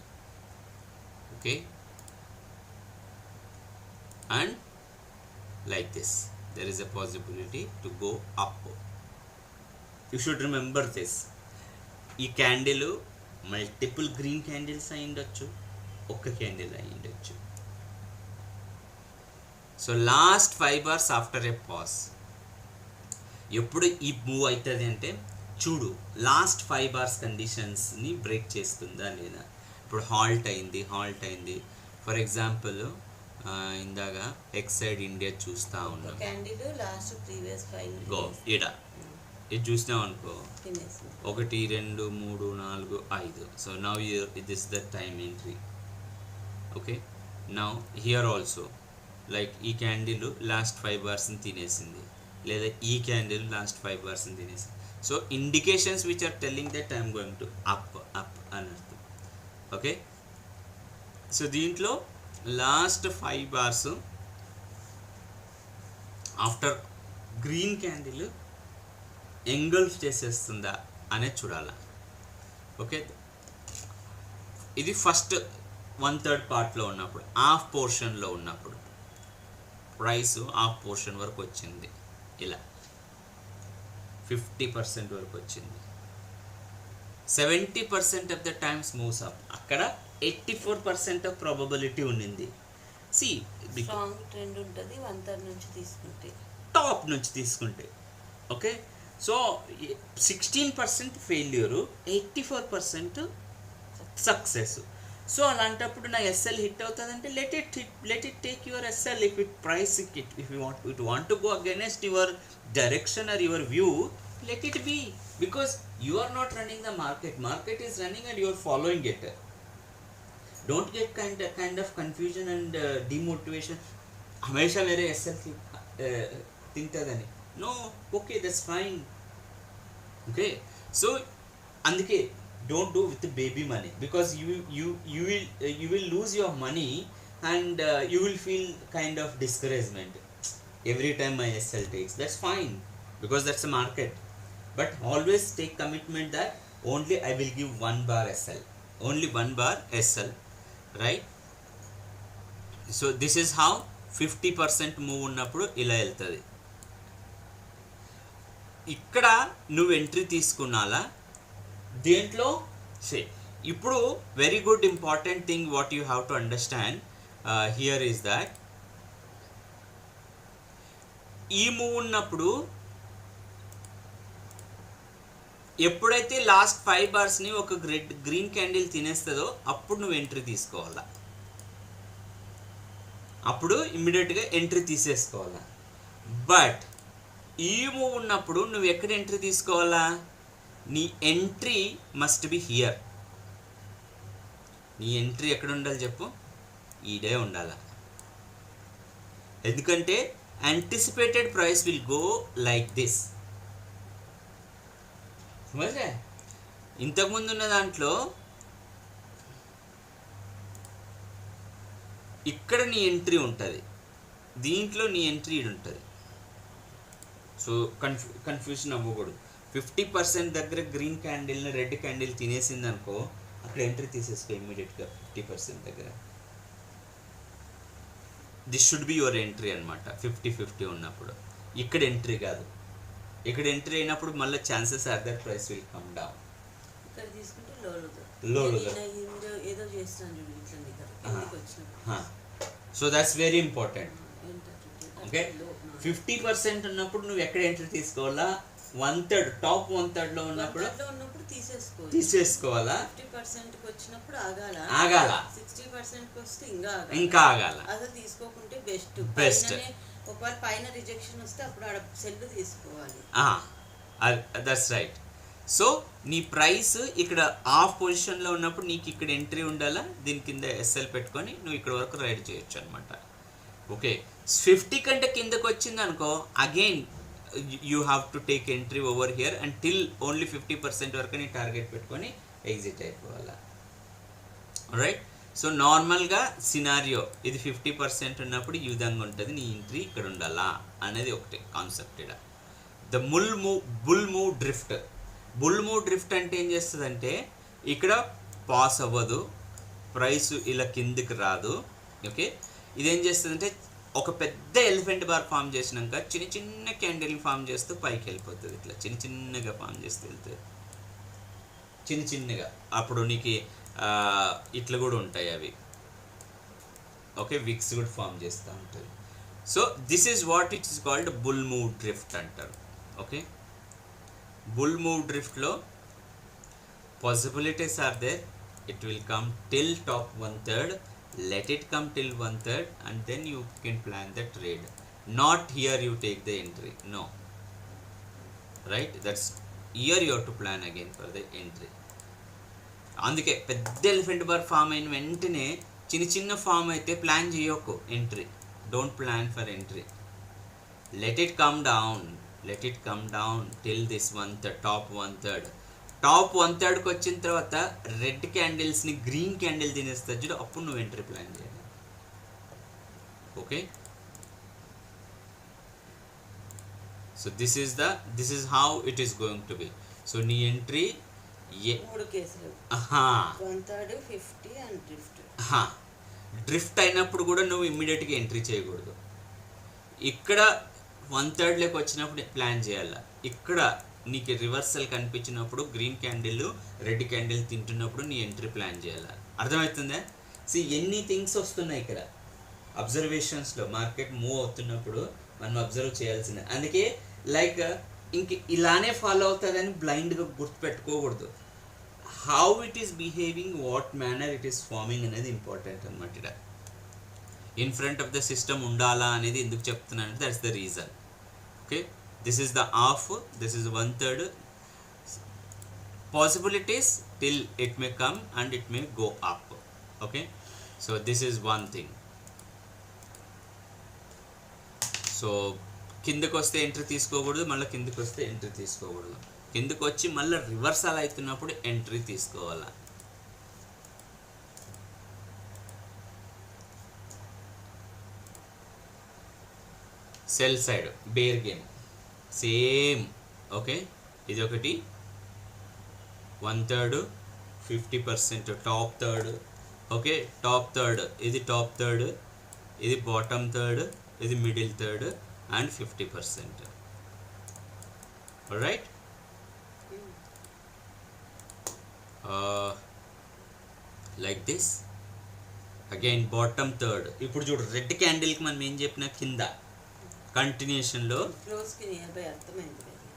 Okay, and like this there is a possibility to go up. You should remember this. ఈ candle multiple green candles అయి ఉండొచ్చు, ఒక్క candle అయి ఉండొచ్చు. So last 5 hours after ఏ pause ఎప్పుడు ఈ move అవుతుంది అంటే, చూడు లాస్ట్ 5 hours కండిషన్స్ని బ్రేక్ చేస్తుందా లేదా. ఇప్పుడు హాల్ట్ అయింది. ఫర్ ఎగ్జాంపుల్ ఇందాక ఎక్సైడ్ ఇండియా చూస్తూ ఉన్నాం, క్యాండిల్ లాస్ట్ ప్రీవియస్ 5 గో ఇది చూసినాం అనుకో, 1 2 3 4 5. So now this the time entry. Okay, now here also like ఈ క్యాండిల్ లాస్ట్ 5 hours తినేసింది, లేదా ఈ క్యాండిల్ లాస్ట్ 5 hours తినేసింది. So indications which are telling that I'm going to up అని అర్థం. ఓకే, సో దీంట్లో last 5 hours after green candle engulf చేసేస్తుందా అనేది చూడాలి. ఓకే, ఇది ఫస్ట్ 1/3 పార్ట్లో ఉన్నప్పుడు, హాఫ్ పోర్షన్లో ఉన్నప్పుడు ప్రైస్ హాఫ్ పోర్షన్ వరకు వచ్చింది, ఇలా 50% వరకు వచ్చింది. 70% of the times moves up. అక్కడ 84% ఆఫ్ ప్రాబబిలిటీ ఉండింది. స్ట్రాంగ్ ట్రెండ్ ఉంటుంది 1/3 నుంచి తీసుకుంటే, టాప్ నుంచి తీసుకుంటే. Okay, so 16% failure, 84% success. So అలాంటప్పుడు నా ఎస్ఎల్ హిట్ అవుతుందంటే let it take your SL. If it price if you want to go against your direction or your view, let it be, because you are not running the market is running and you are following it. Don't get kind of confusion and demotivation. Hamesha mere SL tintadani, no, okay, that's fine. Okay, so andike don't do with the baby money, because you will lose your money and you will feel kind of discouragement every time my SL takes. That's fine, because that's a market. But always take commitment that only I will give 1 bar SL, only 1 bar SL, right? So this is how 50% move ఉన్నప్పుడు ఇలా వెళ్తుంది. ఇక్కడ నువ్వు entry తీసుకున్నాలా దేంట్లో. ఇప్పుడు very good important thing what you have to understand here is that ఈ move ఉన్నప్పుడు ఎప్పుడైతే లాస్ట్ 5 hours ఒక గ్రీన్ క్యాండిల్ తినేస్తుందో అప్పుడు నువ్వు ఎంట్రీ తీసుకోవాలా, అప్పుడు ఇమ్మీడియట్గా ఎంట్రీ తీసేసుకోవాలా. బట్ ఈ మూవ్ ఉన్నప్పుడు నువ్వు ఎక్కడ ఎంట్రీ తీసుకోవాలా, నీ ఎంట్రీ మస్ట్ బి హియర్. నీ ఎంట్రీ ఎక్కడ ఉండాలి చెప్పు, ఈడే ఉండాలా. ఎందుకంటే anticipated price will go like this. మరే ఇంతకుముందు ఉన్న దాంట్లో ఇక్కడ నీ ఎంట్రీ ఉంటుంది, దీంట్లో నీ ఎంట్రీ ఉంటుంది. సో కన్ఫ్యూజన్ అవ్వకూడదు. 50% దగ్గర గ్రీన్ క్యాండిల్ని రెడ్ క్యాండిల్ తినేసింది అనుకో, అక్కడ ఎంట్రీ తీసేసుకో ఇమ్మీడియట్గా 50% దగ్గర. This should be your entry అనమాట 50-50 ఉన్నప్పుడు. ఇక్కడ ఎంట్రీ కాదు, ఇక్కడ ఎంట్రీ అయినప్పుడు మళ్ళీ chances are that price will come down. ఇక్కడ తీసుకుంటే లోలో ఏదో చేస్తున్నాను చూడు ఇట్లా కిందకి వచ్చినప్పుడు. So that's very important. Okay 50% ఉన్నప్పుడు నువ్వు ఎక్కడ ఎంట్రీ తీసుకోవాలా? 1/3 టాప్ 1/3 లో ఉన్నప్పుడు తీసేసుకోవాలా. 50% వచ్చినప్పుడు ఆగాల 60% వస్తే ఇంకా ఆగాల. అసలు తీసుకోకుంటే బెస్ట్. ఒకవేళ పైన రిజెక్షన్ వస్తే అప్పుడు ఆడ సెల్ తీసుకోవాలి. That's right. సో నీ ప్రైస్ ఇక్కడ ఆఫ్ పొజిషన్లో ఉన్నప్పుడు నీకు ఇక్కడ ఎంట్రీ ఉండాలా, దీని కింద ఎస్ఎల్ పెట్టుకొని నువ్వు ఇక్కడ వరకు రైడ్ చేయొచ్చు అనమాట. ఓకే 50 కంటే కిందకు వచ్చింది అనుకో, again you have to take entry over here and till only 50% వరకు నీ టార్గెట్ పెట్టుకొని ఎగ్జిట్ అయిపోవాలా. రైట్. సో నార్మల్గా సినారియో ఇది 50% ఉన్నప్పుడు ఈ విధంగా ఉంటుంది, నీ ఎంట్రీ ఇక్కడ ఉండాలా అనేది ఒకటి కాన్సెప్ట్. ఇక్కడ the bull move drift. Bull move drift అంటే ఏం చేస్తుందంటే ఇక్కడ పాస్ అవ్వదు, ప్రైస్ ఇలా కిందికి రాదు. ఓకే ఇదేం చేస్తుందంటే ఒక పెద్ద ఎలిఫెంట్ బార్ ఫామ్ చేసినాక చిన్న చిన్న క్యాండిల్ ఫామ్ చేస్తూ పైకి వెళ్ళిపోతుంది. ఇట్లా చిన్న చిన్నగా ఫామ్ చేస్తూ వెళ్తుంది, చిన్న చిన్నగా. అప్పుడు నీకు ఇట్లా కూడా ఉంటాయి అవి. ఓకే విక్స్ కూడా ఫామ్ చేస్తూ ఉంటుంది. So this is what it is called bull move drift అంటారు. ఓకే బుల్ మూవ్ డ్రిఫ్ట్లో possibilities are there. It will come till top 1/3, let it come till 1/3 and then you can plan the trade. Not here you take the entry, no, right? That's here you have to plan again for the entry. అందుకే పెద్ద elephant bar form అయిన వెంటనే చిన్న చిన్న form అయితే plan చేయకు entry. Don't plan for entry. let it come down till this 1/3 top 1/3. Top 1/3కి వచ్చిన తర్వాత రెడ్ క్యాండిల్స్ని గ్రీన్ క్యాండిల్ తినేస్తుంది చూడు, అప్పుడు నువ్వు ఎంట్రీ ప్లాన్ చేయాలి. Okay so this is how it is going to B. So నీ ఎంట్రీ 3 కేసులు 1/3 50 అండ్ డ్రిఫ్ట్ అయినప్పుడు కూడా నువ్వు ఇమ్మీడియట్గా ఎంట్రీ చేయకూడదు. ఇక్కడ 1/3లోకి వచ్చినప్పుడు ప్లాన్ చేయాలి. ఇక్కడ నీకు రివర్సల్ కనిపించినప్పుడు గ్రీన్ క్యాండిల్ రెడ్ క్యాండిల్ తింటున్నప్పుడు నీ ఎంట్రీ ప్లాన్ చేయాలి. అర్థమవుతుందా? ఎన్ని థింగ్స్ వస్తున్నాయి ఇక్కడ అబ్జర్వేషన్స్లో. మార్కెట్ మూవ్ అవుతున్నప్పుడు మనం అబ్జర్వ్ చేయాల్సిందే. అందుకే లైక్ ఇంక ఇలానే ఫాలో అవుతుందని బ్లైండ్గా గుర్తుపెట్టుకోకూడదు. How it is behaving, what manner it is forming అనేది ఇంపార్టెంట్ అనమాట. ఇక్కడ in front of the system ఉండాలా అనేది ఎందుకు చెప్తున్నానంటే that's the reason. Okay this is the half, this is 1/3 possibilities till it may come and it may go up. Okay so this is one thing. So కిందకి వస్తే entry తీసుకోకూడదు, మళ్ళీ కిందకి వస్తే ఎంట్రీ తీసుకోకూడదు. కిందకి వచ్చి మళ్ళీ రివర్సల్ అవుతున్నప్పుడు ఎంట్రీ తీసుకోవాలా. Sell side bear game same. Okay ఇది ఒకటి 1/3 50% top 3rd. Okay top 3rd ఇది టాప్ 3rd, ఇది బాటమ్ 3rd, ఇది middle 3rd and 50%. Right like this. Again bottom 3rd. ఇప్పుడు చూడు రెడ్ క్యాండిల్కి మనం ఏం చెప్పినా కింద కంటిన్యూషన్లో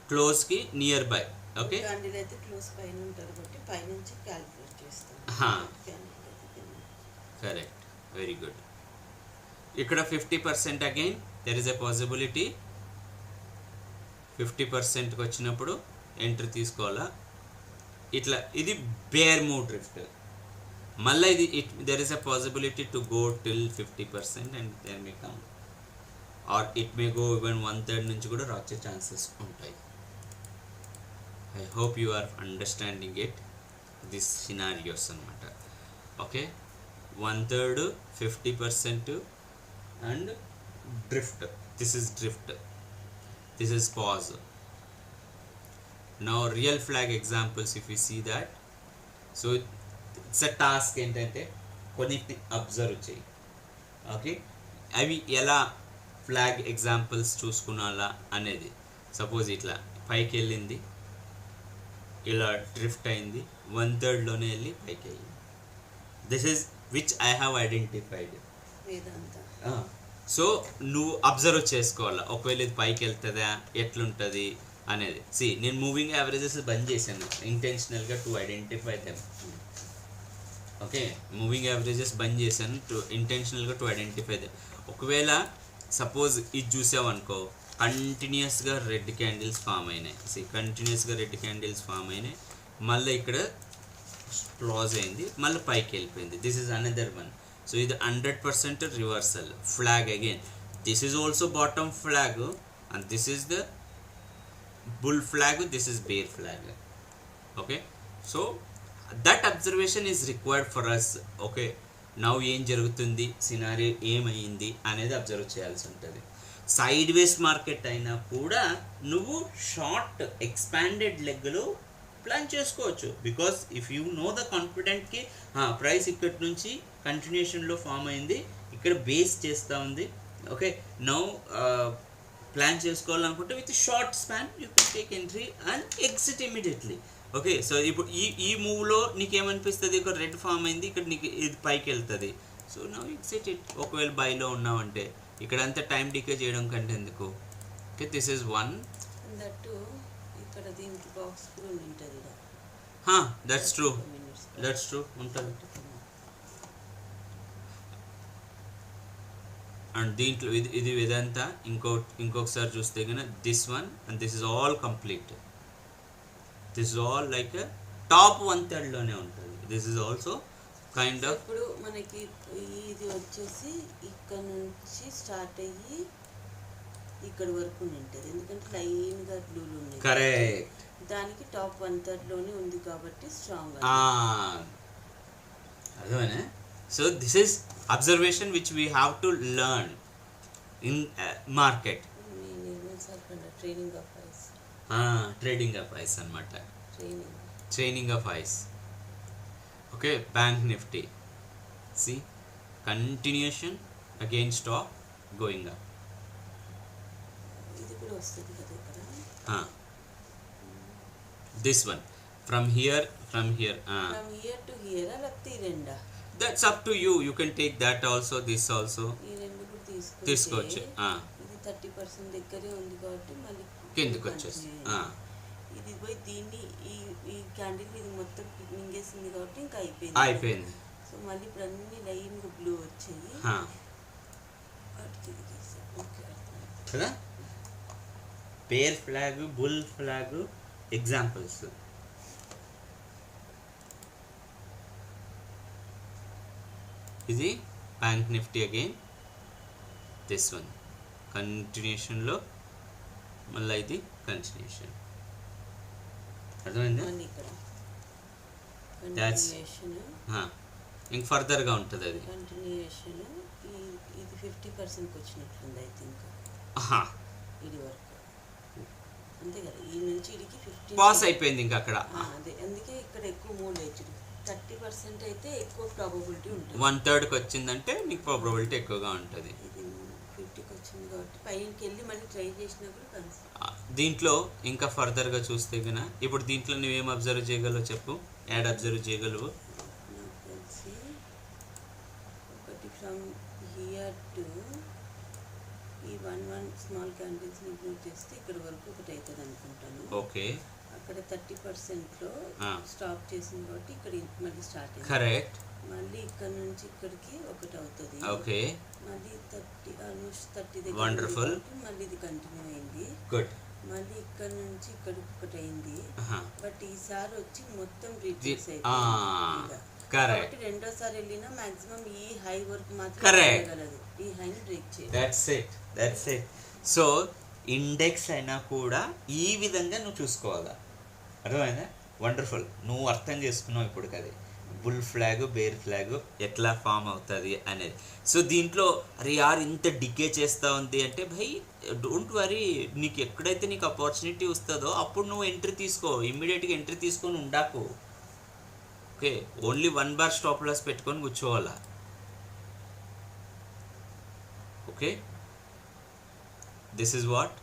క్లోజ్కి nearby. Okay correct very good. ఇక్కడ 50% again there is a possibility. 50%కి వచ్చినప్పుడు ఎంట్రీ తీసుకోవాలా. ఇట్లా ఇది బేర్ మూవ్ డ్రిఫ్ట్. మళ్ళీ ఇది there is a possibility to go till 50% and there may come or it may go even 1/3 నుంచి కూడా వచ్చే ఛాన్సెస్ ఉంటాయి. I hope you are understanding it, this scenarios అనమాట. Okay 1/3 50% and drift. This is drift, this is pause. Now real flag examples if you see that. So it's a task ఏంటంటే కొన్నిటిని observe చేయి. Okay అవి ఎలా flag examples చూసుకున్నాలా అనేది. Suppose ఇట్లా పైకి వెళ్ళింది, ఇలా డ్రిఫ్ట్ అయింది, 1/3లోనే వెళ్ళి పైకి వెళ్ళి. This is which I have identified. Vedanta so నువ్వు అబ్జర్వ్ చేసుకోవాలా, ఒకవేళ ఇది పైకి వెళ్తుందా ఎట్లుంటుంది అనేది. నేను మూవింగ్ యావరేజెస్ బంద్ చేశాను ఇంటెన్షనల్గా to identify them. Okay, moving averages బంద్ చేశాను ఇంటెన్షనల్గా టు ఐడెంటిఫై దెమ్. ఒకవేళ సపోజ్ ఇది చూసావనుకో, కంటిన్యూస్గా రెడ్ క్యాండిల్స్ ఫామ్ అయినాయి. కంటిన్యూస్గా రెడ్ క్యాండిల్స్ ఫామ్ అయినాయి, మళ్ళీ ఇక్కడ క్లోజ్ అయింది, మళ్ళీ పైకి వెళ్ళిపోయింది. This is another one. So ఇది 100% reversal flag again. This is also bottom flag and this is the bull flag, this is bear flag. Okay, so that observation is required for us. Okay, now ఏం జరుగుతుంది, scenario ఏమైంది అనేది observe చేయాల్సి ఉంటుంది. Side వేస్ market అయినా కూడా నువ్వు short expanded లెగ్లో ప్లాన్ చేసుకోవచ్చు. Because if you know the కాన్ఫిడెంట్కి ప్రైస్ ఇక్కడి నుంచి కంటిన్యూషన్లో ఫామ్ అయింది, ఇక్కడ బేస్ చేస్తూ ఉంది. ఓకే, నౌ ప్లాన్ చేసుకోవాలనుకుంటే with short span you can take entry and exit immediately. Okay, so ఇప్పుడు ఈ మూవ్లో నీకేమనిపిస్తుంది, ఇక్కడ రెడ్ ఫామ్ అయింది, ఇక్కడ నీకు ఇది పైకి వెళ్తుంది. So now exit it. ఒకవేళ బైలో ఉన్నావంటే ఇక్కడ అంతా టైం డికే చేయడం కంటే ఎందుకు. Okay, this is one. ఇక్కడ దీనికి బాక్స్ కూడా ఉంటుంది. దట్స్ ట్రూ, దట్స్ ట్రూ ఉంటుంది. అండ్ దీంట్లో ఇది వేదాంత. ఇంకొకసారి చూస్తే కనుక this one and this is all complete. This is all like top 1/3లోనే ఉంటుంది. This is also kind of. ఇప్పుడు మనకి ఇది వచ్చేసి ఇక్కడ నుంచి స్టార్ట్ అయ్యి ఇక్కడ వరకు ఉంటుంది, ఎందుకంటే లైన్గా బ్లూలు ఉన్నాయి. కరెక్ట్, దానికి టాప్ 1/3లోనే ఉంది కాబట్టి స్ట్రాంగ్. అదేనా. So this is observation which we have to learn in market. Trading of eyes anamata. Training of eyes. Okay, bank nifty. See, continuation again stop going up. ఇది కూడా వస్తుంది కదా ఇక్కడ. This one from here from here to here లేకపోతే ఈ రెండా? That's up to you. You can take that also, this also. ఈ రెండు కూడా తీసుకోవచ్చు. ఇది 30% దగ్గరే ఉంది కాబట్టి మళ్ళీ కిందకి వచ్చేసి ఇది పోయి దీన్ని ఈ క్యాండిల్ ఇది మొత్తం మింగేసింది కాబట్టి ఇంకా అయిపోయింది. సో మళ్ళీ ఇప్పుడు అన్ని లైన్గా బ్లూ వచ్చాయి కదా. Bear flag, bull flag examples. ఇది bank Nifty again. This one కంటిన్యూషన్లో మళ్ళీ ఇది కంటిన్యూషన్. అర్థమైందా? ఇంక ఫర్దర్గా ఉంటుంది అది కంటిన్యూషన్. ఇది 50%కి వచ్చినట్లుంది ఐ థింక్. ఇది వరకు అంతే కదా, ఈ నుంచి ఇడికి 50 పాస్ అయిపోయింది ఇంకా అక్కడ. అదే అందుకే ఇక్కడ ఎక్కువ మూవ్ లేదు. 30% అయితే ఎక్కువ ప్రాబబిలిటీ ఉంటుంది. 1/3కి వచ్చిందంటే నీకు ప్రాబబిలిటీ ఎక్కువగా ఉంటుంది. ఇది 50కి వచ్చింది కాబట్టి పైకి వెళ్ళి మళ్ళీ ట్రై చేసినప్పుడు దీంట్లో ఇంకా ఫర్దర్గా చూస్తే కన్నా ఇప్పుడు దీంట్లో నువ్వేం అబ్జర్వ్ చేయగలవు చెప్పు, యాడ్ అబ్జర్వ్ చేయగలవు. నాకు తెలిసి ఒకటి ఫ్రమ్ హియర్ టు ఈ 1 స్మాల్ క్యాండిల్స్ ఇంక్లూడ్ చేస్తే ఇక్కడ వరకు ఒకటి అవుతుంది అనుకుంటాను. ఓకే, అక్కడ 30%లో స్టాప్ చేసింది కాబట్టి ఇక్కడ మళ్ళీ స్టార్ట్ అయింది. కరెక్ట్. మళ్ళీ ఇక్కడ నుంచి ఇక్కడికి ఒకటి అవుతుంది. ఓకే, మళ్ళీ 30 ఆల్మోస్ట్ 30 దగ్గర. వండర్ఫుల్. మళ్ళీ ఇది కంటిన్యూ అయింది. గుడ్. మళ్ళీ ఇక్కడ నుంచి ఇక్కడికి ఒకటి అయింది. బట్ ఈసారి వచ్చి మొత్తం రిట్రీస్ అయిపోయింది. కరెక్ట్. రెండోసారి వెళ్ళినా మాక్సిమం ఈ హై వరకు మాత్రం వెళ్ళగలదు, ఈ హైని బ్రేక్ చేయాలి. That's it. సో ఇండెక్స్ అయినా కూడా ఈ విధంగా నువ్వు చూసుకోవాలా. అర్థమైందా? వండర్ఫుల్. నువ్వు అర్థం చేసుకున్నావు ఇప్పుడు కదా బుల్ ఫ్లాగ్, బేర్ ఫ్లాగ్ ఎట్లా ఫామ్ అవుతుంది అనేది. సో దీంట్లో అరే యార్ ఇంత డికే చేస్తూ ఉంది అంటే భయ్ డోంట్ వరీ, నీకు ఎక్కడైతే నీకు ఆపర్చునిటీ వస్తుందో అప్పుడు నువ్వు ఎంట్రీ తీసుకో. ఇమ్మీడియట్గా ఎంట్రీ తీసుకొని ఉండాకు. Okay, only 1 bar stop loss పెట్టుకొని కూర్చోవాలా. Okay, this is what.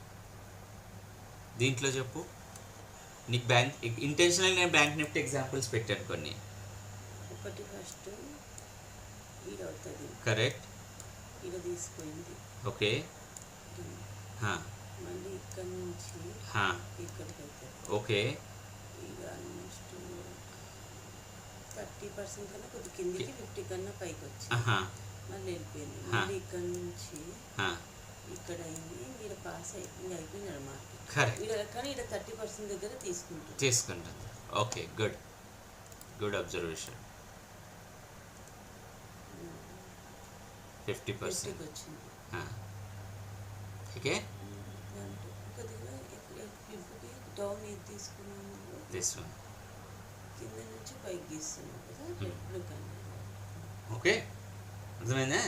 దీంట్లో చెప్పు నీకు బ్యాంక్ ఇంటెన్షనల్ నేను బ్యాంక్ నిఫ్టీ ఎగ్జాంపుల్స్ పెట్టాను కొన్ని. ఒకటి ఫస్ట్ ఈడ అవుతుంది, కరెక్ట్. ఈడ తీసుకుంది. ఓకే. మళ్ళీ ఇక్కడ నుంచి ఇక్కడికి అవుతుంది. ఓకే. ఈడ ఆల్మోస్ట్ 30% కన్నా కొద్ది కిందికి 50 కన్నా పైకి వచ్చింది. మళ్ళీ వెళ్ళిపోయింది. మళ్ళీ ఇక్కడ నుంచి ఇక్కడ అయింది, ఈడ పాస్ అయిపోయింది, అయిపోయింది అన్నమాట. కానీ ఇక్కడ 30% దగ్గర తీసుకుంటుంది. Okay, good good observation. 50% వచ్చింది. ఓకే, కొద్దిగా డౌన్ ఇది తీసుకున్నాను, కింద నుంచి పైకి గీస్తున్నాను కదా. ఓకే, అర్థమైందా?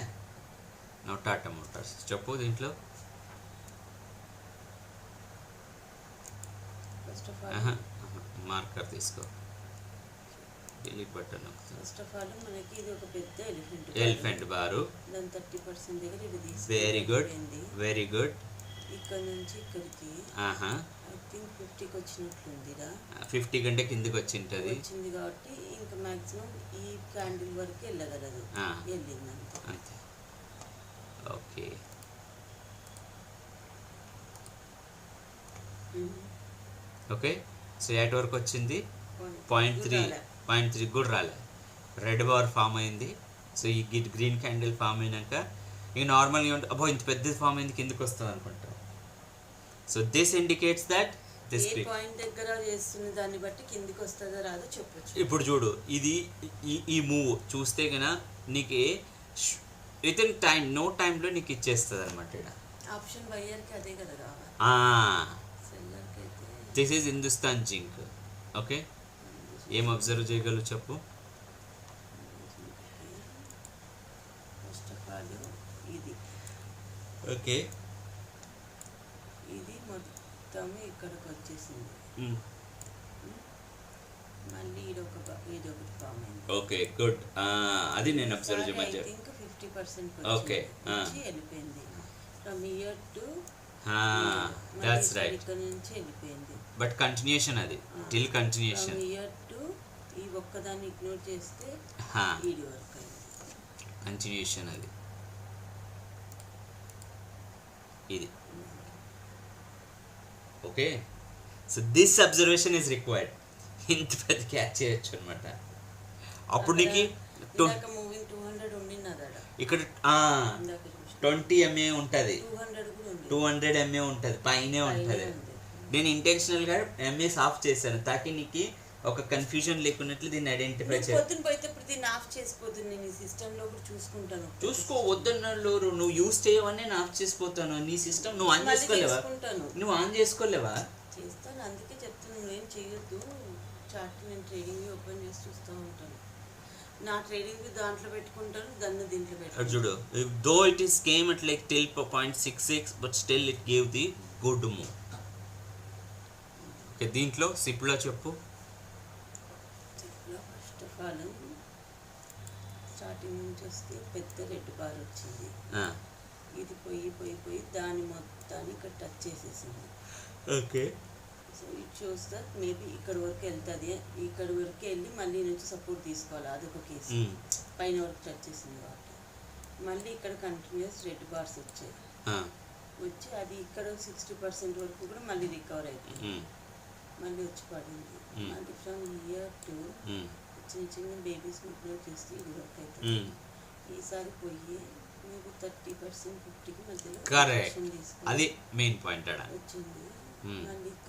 నో టాటా మోటార్స్ చెప్పు. దీంట్లో ఫస్ట్ ఆఫ్ ఆల్ మార్కర్ తీసుకో, delete button. First of all మనకి ఇది ఒక పెద్ద ఎలిఫెంట్ బారు, దాని 30% దగ్గర ఇది తీసుకుంది. Very good, very good. ఇక్కడ నుంచి ఇక్కడికి ఐ థింక్ 50కి వచ్చినట్లుందిరా. 50 కంటే కిందికి వచ్చింది కాబట్టి ఇంకా మాక్సిమం ఈ క్యాండిల్ వరకు వెళ్ళగలదు, వెళ్ళింది అంతే. Okay, okay. సో ఎయిట్ వరకు వచ్చింది, 0.3 కూడా రాలే. రెడ్ బార్ ఫామ్ అయింది. సో ఈ గ్రీన్ క్యాండిల్ ఫామ్ అయినాక ఇక నార్మల్గా ఉంటే అబ్బో ఇంత పెద్దది ఫామ్ అయింది, కిందకి వస్తుంది అనుకుంటాం. So this indicates that this point దగ్గర చేస్తున్న దాన్ని బట్టి కిందికి వస్తుందో రాదో చెప్పొచ్చు. ఇప్పుడు చూడు, ఇది ఈ మూవ్ చూస్తే కన్నా నీకు విత్ ఇన్ టైం, నో టైంలో నీకు ఇచ్చేస్తుంది అనమాట. ఇక్కడ ఆప్షన్ బయ్యర్కి అదే కదా కావాలి, సెల్లర్కి అయితే this is Hindustan zinc. Okay, ఏం అబ్జర్వ్ చేయగలరు చెప్పు. ఫస్ట్ ఆఫ్ ఆల్ ఇది ఓకే, ఇది మొత్తం ఇక్కడికి వచ్చేసింది. మళ్ళీ ఇది ఒకటి ఫామ్ అయింది. Okay, good. అది నేను అబ్జర్వ్ చేయమని ఐ థింక్ 50% ఓకే వెళ్ళిపోయింది. From here to that's right. ఇక్కడ నుంచి వెళ్ళిపోయింది. బట్ కంటిన్యూషన్ అది, till continuation. From here to ఈ ఒక్కదాన్ని ఇగ్నోర్ చేస్తే ఈడి వరకు కంటిన్యూషన్ అది. ఇది okay. So this observation is required. ఇంత పెద్ద క్యాచ్ చేయొచ్చు అనమాట. అప్పుడు నీకు మూవింగ్ 200 ఉండింది ఇక్కడ 20 MA ఉంటుంది, 200 MA ఉంటుంది, పైనే ఉంటుంది. నేను ఇంటెన్షనల్గా MAs ఆఫ్ చేశాను తాకి నీకు ఒక కన్ఫ్యూజన్ లేకున్నట్లు దీన్ని ఐడెంటిఫై చేయాలి. పొద్దున పోతే దీన్ని ఆఫ్ చేసిపోతుంది. నేను ఈ సిస్టంలో కూడా చూసుకుంటాను. చూసుకో, వద్దన్నారు నువ్వు యూజ్ చేయవని నేను ఆఫ్ చేసిపోతాను. నీ సిస్టమ్ నువ్వు ఆన్ చేసుకోలేవా? నువ్వు ఆన్ చేసుకోలేవా? చేస్తాను, అందుకే చెప్తాను. నువ్వేం చేయొద్దు. చార్ట్ నేను ట్రేడింగ్ ఓపెన్ చేసి చూస్తూ ఉంటాను. నా ట్రేడింగ్ దాంట్లో పెట్టుకుంటాను, దాన్ని దీంట్లో పెట్టుకుంటాను. చూడు, though it is came at like till 0.66 but still it gave the good move. Okay, దీంట్లో సిప్లో చెప్పు. సిప్లో ఫస్ట్ ఆఫ్ ఆల్ స్టార్టింగ్ నుంచి వస్తే పెద్ద రెడ్ బార్ వచ్చింది. ఇది పోయి దాని మొత్తాన్ని ఇక్కడ టచ్ చేసేసింది. Okay, so it shows that maybe ఇక్కడ వరకు వెళ్తుంది. ఇక్కడ వరకు వెళ్ళి మళ్ళీ నుంచి సపోర్ట్ తీసుకోవాలి, అదొక కేసు. పైన వరకు టచ్ చేసింది కాబట్టి మళ్ళీ ఇక్కడ కంటిన్యూస్ రెడ్ బార్స్ వచ్చాయి. వచ్చి అది ఇక్కడ 60% వరకు కూడా మళ్ళీ రికవర్ అయిపోయింది. మళ్ళీ వచ్చి పడింది. మళ్ళీ ఫ్రమ్ ఇయర్ టు చిన్న చిన్న బేబీస్ ముగ్గులో చేస్తే ఇది వర్క్ అవుతుంది. ఈసారి పోయి మేబీ 30% 50కి మధ్యలో అది మెయిన్ పాయింట్ వచ్చింది.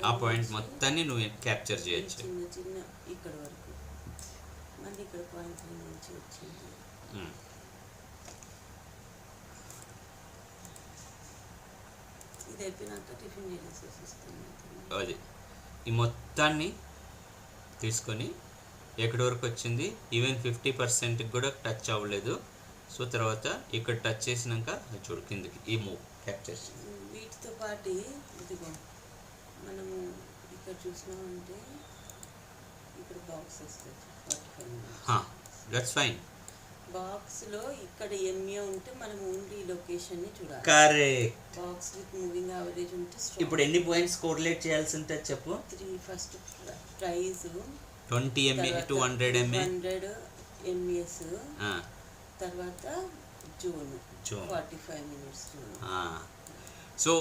ఆ పాయింట్ మొత్తాన్ని నువ్వు క్యాప్చర్ చేయొచ్చు. చిన్న చిన్న ఇక్కడ వరకు మళ్ళీ ఇక్కడ 0.3 నుంచి వచ్చింది. ఇది అయిపోయినాక టిఫిన్ చేసేసిస్తాను. అది ఈ మొత్తాన్ని తీసుకొని ఎక్కడి వరకు వచ్చింది, ఈవెన్ 50% కూడా టచ్ అవ్వలేదు. సో తర్వాత ఇక్కడ టచ్ చేసినాక చూడు కిందకి ఈ మూవ్ క్యాప్చర్. వీటితో పాటు ఇదిగో మనము ఇక్కడ చూసినామంటే ఇక్కడ బాక్స్ వస్తుంది 45. That's fine. బాక్స్లో ఇక్కడ ఎంఏ ఉంటే మనం ఓన్లీ లొకేషన్ని చూడాలి. Correct. Box with moving average ఉంటే ఇప్పుడు ఎన్ని పాయింట్స్ కోరిలేట్ చేయాల్సి ఉంటుంది చెప్పు? 3 first price 20 MA 200 MA 100 MS, తర్వాత zone 45 minutes zone. So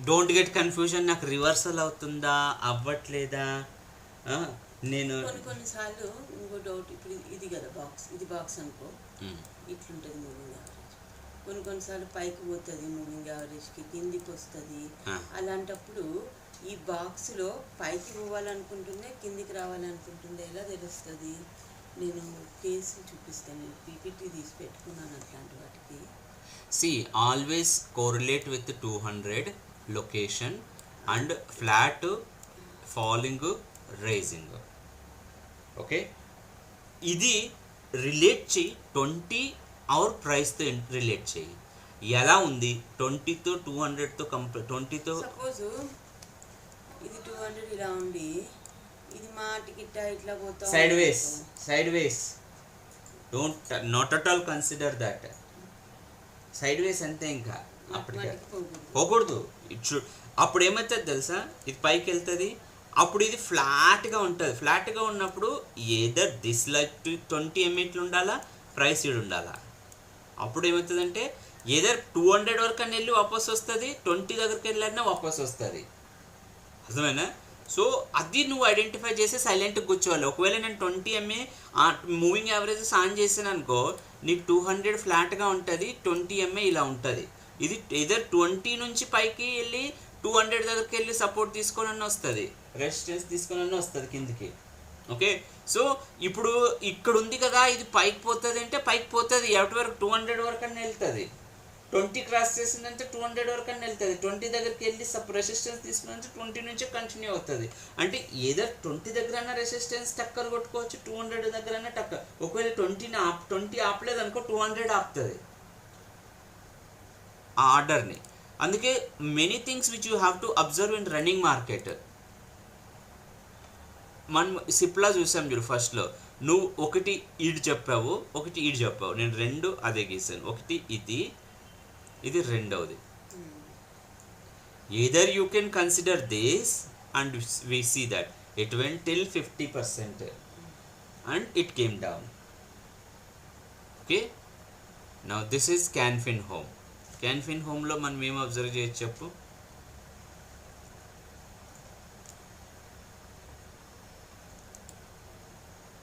don't get confusion. నాకు రివర్సల్ అవుతుందా అవ్వట్లేదా? నేను కొన్నిసార్లు ఇంకో డౌట్, ఇప్పుడు ఇది కదా బాక్స్, ఇది బాక్స్ అనుకో, ఇట్లుంటుంది మూవింగ్ యావరేజ్. కొన్నిసార్లు పైకి పోతుంది మూవింగ్ యావరేజ్కి, కిందికి వస్తుంది. అలాంటప్పుడు ఈ బాక్స్లో పైకి పోవాలనుకుంటుందే కిందికి రావాలనుకుంటుందే ఎలా తెలుస్తుంది? నేను కేసు చూపిస్తాను, నేను పీపీటీ తీసి పెట్టుకున్నాను అట్లాంటి వాటికి. See, always correlate with 200 location and flat, falling, rising. Okay, ఇది రిలేట్ చేయి 20 అవర్ ప్రైస్తో రిలేట్ చేయి. ఎలా ఉంది 20తో 200తో 20తో సపోజ్ ఇది 200 ఇలా ఉండి ఇది మాటికి ఇట్లా పోతా side ways don't not at all consider that. Side వేస్ అంతే, ఇంకా అప్పటికే పోకూడదు. అప్పుడు ఏమవుతుంది తెలుసా, ఇది పైకి వెళ్తుంది, అప్పుడు ఇది ఫ్లాట్గా ఉంటుంది. ఫ్లాట్గా ఉన్నప్పుడు ఏదర్ దిస్ లైక్ 20 MA ఉండాలా, ప్రైస్ ఇడు ఉండాలా. అప్పుడు ఏమవుతుందంటే ఏదర్ 200 వరకు అని వెళ్ళి వాపస్ వస్తుంది, 20 దగ్గరికి వెళ్ళినా వాపస్ వస్తుంది. అర్థమైనా? సో అది నువ్వు ఐడెంటిఫై చేసి సైలెంట్గా కూర్చోవాలి. ఒకవేళ నేను 20 MA మూవింగ్ యావరేజెస్ ఆన్ చేసాను అనుకో, నీకు 200 ఫ్లాట్గా ఉంటుంది, 20 MA ఇలా ఉంటుంది. ఇది ఏదర్ 20 నుంచి పైకి వెళ్ళి 200 దగ్గరికి వెళ్ళి సపోర్ట్ తీసుకొని వస్తుంది, రెసిస్టెన్స్ తీసుకొని వస్తుంది కిందికి. ఓకే, సో ఇప్పుడు ఇక్కడ ఉంది కదా, ఇది పైకి పోతుంది అంటే పైకి పోతుంది, ఎవరి వరకు 200 వరకు అని వెళ్తుంది. 20 క్రాస్ చేసిందంటే 200 వరకు అని వెళ్తుంది. 20 దగ్గరికి వెళ్ళి రెసిస్టెన్స్ తీసుకున్నంటే 20 నుంచి కంటిన్యూ అవుతుంది. అంటే ఏదో 20 దగ్గర రెసిస్టెన్స్ టక్కర్ కొట్టుకోవచ్చు, 200 దగ్గర టక్కర్. ఒకవేళ 20 ఆపలేదు అనుకో, 200 ఆపుతుంది ఆ ఆర్డర్ని. అందుకే many things which you have to observe in running market. మనం సిప్లా చూసాం చూడు, ఫస్ట్లో నువ్వు ఒకటి ఈడు చెప్పావు, ఒకటి ఈడు చెప్పావు, నేను రెండు అదే గీసాను. ఒకటి ఇది రెండవది. Either you can consider this and we see that it went till 50% and it came down. Okay, now this is Canfin Home. Canfin Home లో మనం ఏం అబ్జర్వ్ చేయొచ్చు చెప్పు?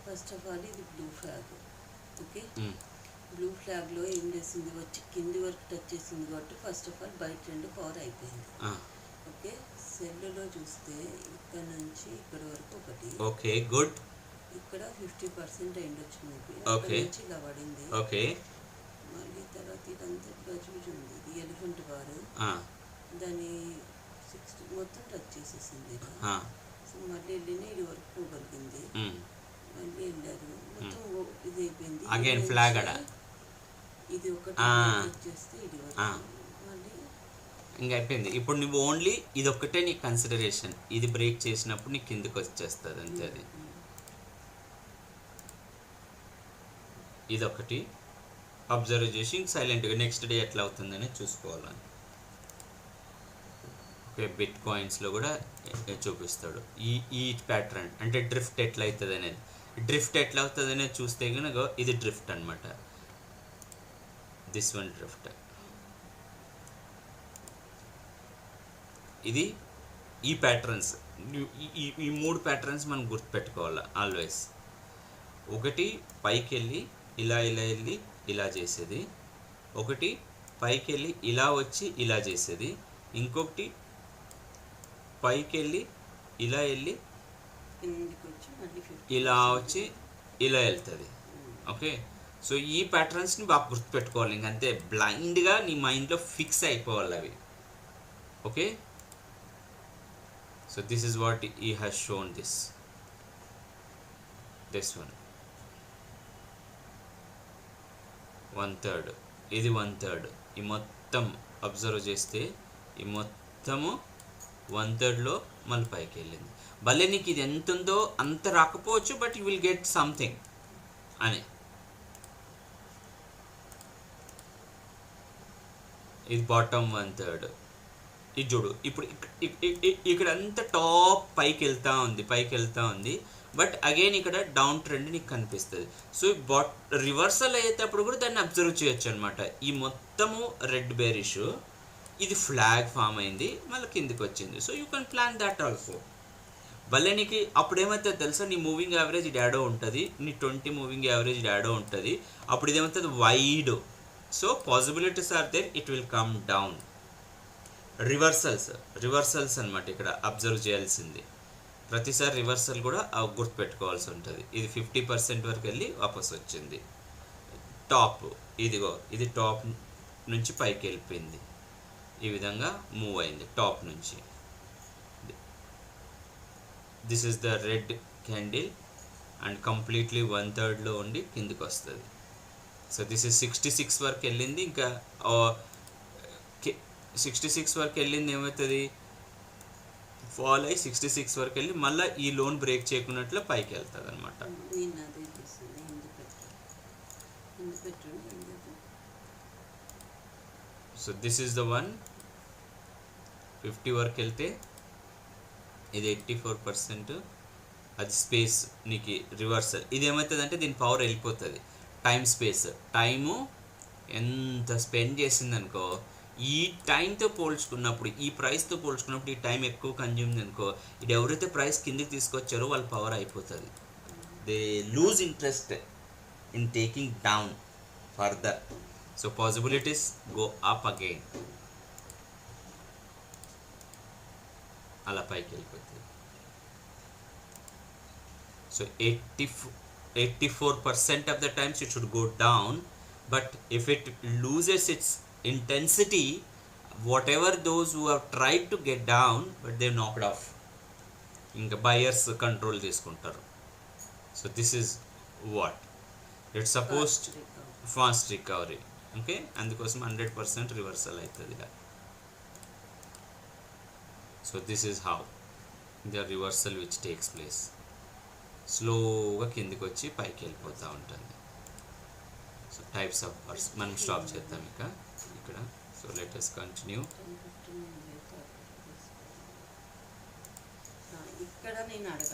ఫస్ట్ ఆఫ్ ఆల్ ఇది బ్లూ ఫ్లాగ్. ఓకే, బ్లూ ఫ్లాగ్లో ఏం చేసింది, వచ్చి కింది వరకు టచ్ చేసింది కాబట్టి first of all by trend power అయిపోయింది. ఓకే, సెల్లో చూస్తే ఇక్కడ నుంచి ఇక్కడ వరకు ఒకటి. Okay, good. ఇక్కడ 50% ఎండ్ వచ్చింది, ఓకే నుంచి ఇలా పడింది. ఓకే, మళ్ళీ తర్వాత ఇదంతా గజుజు ఉంది, ఇది ఎలిఫెంట్ బార్, దాని 60 మొత్తం టచ్ చేసేసింది. సో మళ్ళీ వెళ్ళినా ఇది వరకు పోగలిగింది, మళ్ళీ వెళ్ళారు, మొత్తం ఇది అయిపోయింది. అగైన్ ఫ్లాగ్ అడ ఇది ఒకటి చేస్తే ఇది మళ్ళీ ఇంకా అయిపోయింది. ఇప్పుడు నువ్వు ఓన్లీ ఇది ఒక్కటే నీకు కన్సిడరేషన్, ఇది బ్రేక్ చేసినప్పుడు నీకు కిందకి వచ్చేస్తుంది అంతే. అది ఇదొకటి అబ్జర్వ్ చేసి సైలెంట్గా నెక్స్ట్ డే ఎట్లా అవుతుందని చూసుకోవాలని. ఓకే, బిట్ కాయిన్స్లో కూడా చూపిస్తాడు ఈ ప్యాటర్న్, అంటే డ్రిఫ్ట్ ఎట్లా అవుతుంది అనేది. డ్రిఫ్ట్ ఎట్లా అవుతుంది అనేది చూస్తే కనుక ఇది డ్రిఫ్ట్ అనమాట, దిస్ వన్ డ్రిఫ్ట్. ఇది ఈ ప్యాటర్న్స్, ఈ మూడు ప్యాటర్న్స్ మనం గుర్తుపెట్టుకోవాలి ఆల్వేస్. ఒకటి పైకి వెళ్ళి ఇలా వెళ్ళి ఇలా చేసేది, ఒకటి పైకి వెళ్ళి ఇలా వచ్చి ఇలా చేసేది, ఇంకొకటి పైకి వెళ్ళి ఇలా ఇలా వచ్చి ఇలా వెళ్తుంది. ఓకే, సో ఈ ప్యాటర్న్స్ని బాగా గుర్తుపెట్టుకోవాలి, ఇంకంతే బ్లైండ్గా నీ మైండ్లో ఫిక్స్ అయిపోవాలి అవి. Okay, so this is what ఈ హ్యాస్ షోన్ దిస్ వన్ 1/3, ఇది 1/3. ఈ మొత్తం అబ్జర్వ్ చేస్తే ఈ మొత్తము 1/3లో మళ్ళీ పైకి వెళ్ళింది. భలే నీకు ఇది ఎంత ఉందో అంత రాకపోవచ్చు, but you will get something అని. ఇది బాటమ్ 1/3. ఇది చూడు ఇప్పుడు ఇక్కడ అంతా టాప్ పైకి వెళ్తా ఉంది బట్ అగైన్ ఇక్కడ డౌన్ ట్రెండ్ నీకు కనిపిస్తుంది. సో రివర్సల్ అయ్యేటప్పుడు కూడా దాన్ని అబ్జర్వ్ చేయొచ్చు అనమాట. ఈ మొత్తము రెడ్ బేరిష్, ఇది ఫ్లాగ్ ఫామ్ అయింది, మళ్ళీ కిందికి వచ్చింది. So you can plan that also. భలే నీకు అప్పుడు ఏమవుతుంది తెలుసా, నీ మూవింగ్ యావరేజ్ డాడో ఉంటుంది, నీ 20 మూవింగ్ యావరేజ్ డాడో ఉంటుంది. అప్పుడు ఇదేమవుతుంది wide. So possibilities are there, it will come down. Reversals అనమాట ఇక్కడ అబ్జర్వ్ చేయాల్సింది. ప్రతిసారి రివర్సల్ కూడా గుర్తుపెట్టుకోవాల్సి ఉంటుంది. ఇది 50% వరకు వెళ్ళి వాపస్ వచ్చింది. టాప్ ఇదిగో, ఇది టాప్ నుంచి పైకి వెళ్ళిపోయింది, ఈ విధంగా మూవ్ అయింది టాప్ నుంచి. This is the red candle and completely 1/3లో ఉండి కిందికి వస్తుంది. సో దిస్ ఇస్ 66 వరకు వెళ్ళింది. ఇంకా 66 వరకు వెళ్ళింది ఏమవుతుంది, ఫాల్ అయ్యి 66 వరకు వెళ్ళి మళ్ళీ ఈ లోన్ బ్రేక్ చేయకున్నట్లు పైకి వెళ్తుంది అనమాట. So this is the one. 50 వరకు వెళ్తే ఇది 84%, అది స్పేస్ నీకు రివర్సల్. ఇది ఏమవుతుంది అంటే దీని పవర్ వెళ్ళిపోతుంది. టైము ఎంత స్పెండ్ చేసిందనుకో, ఈ టైంతో పోల్చుకున్నప్పుడు, ఈ ప్రైస్తో పోల్చుకున్నప్పుడు ఈ టైం ఎక్కువ కన్జ్యూమ్ అనుకో, ఇది ఎవరైతే ప్రైస్ కిందకి తీసుకొచ్చారో వాళ్ళ పవర్ అయిపోతుంది. They lose interest in taking down further. So possibilities go up again, అలా పైకి వెళ్ళిపోతుంది. So 84% of the times it should go down, but if it loses its intensity, whatever those who have tried to get down but they've knocked off, ఇంకా buyers control తీసుకుంటారు. So this is what it's supposed fast recovery. Okay, అందుకోసం 100% reversal అవుతుంది. So this is how the reversal which takes place. స్లోగా కిందికి వచ్చి పైకి వెళ్ళిపోతూ ఉంటుంది. సో టైప్స్ ఆఫ్ వర్డ్స్ మనం స్టాప్ చేద్దాం ఇక్కడ. So let us continue. ఇక్కడ నేను అడగాలి.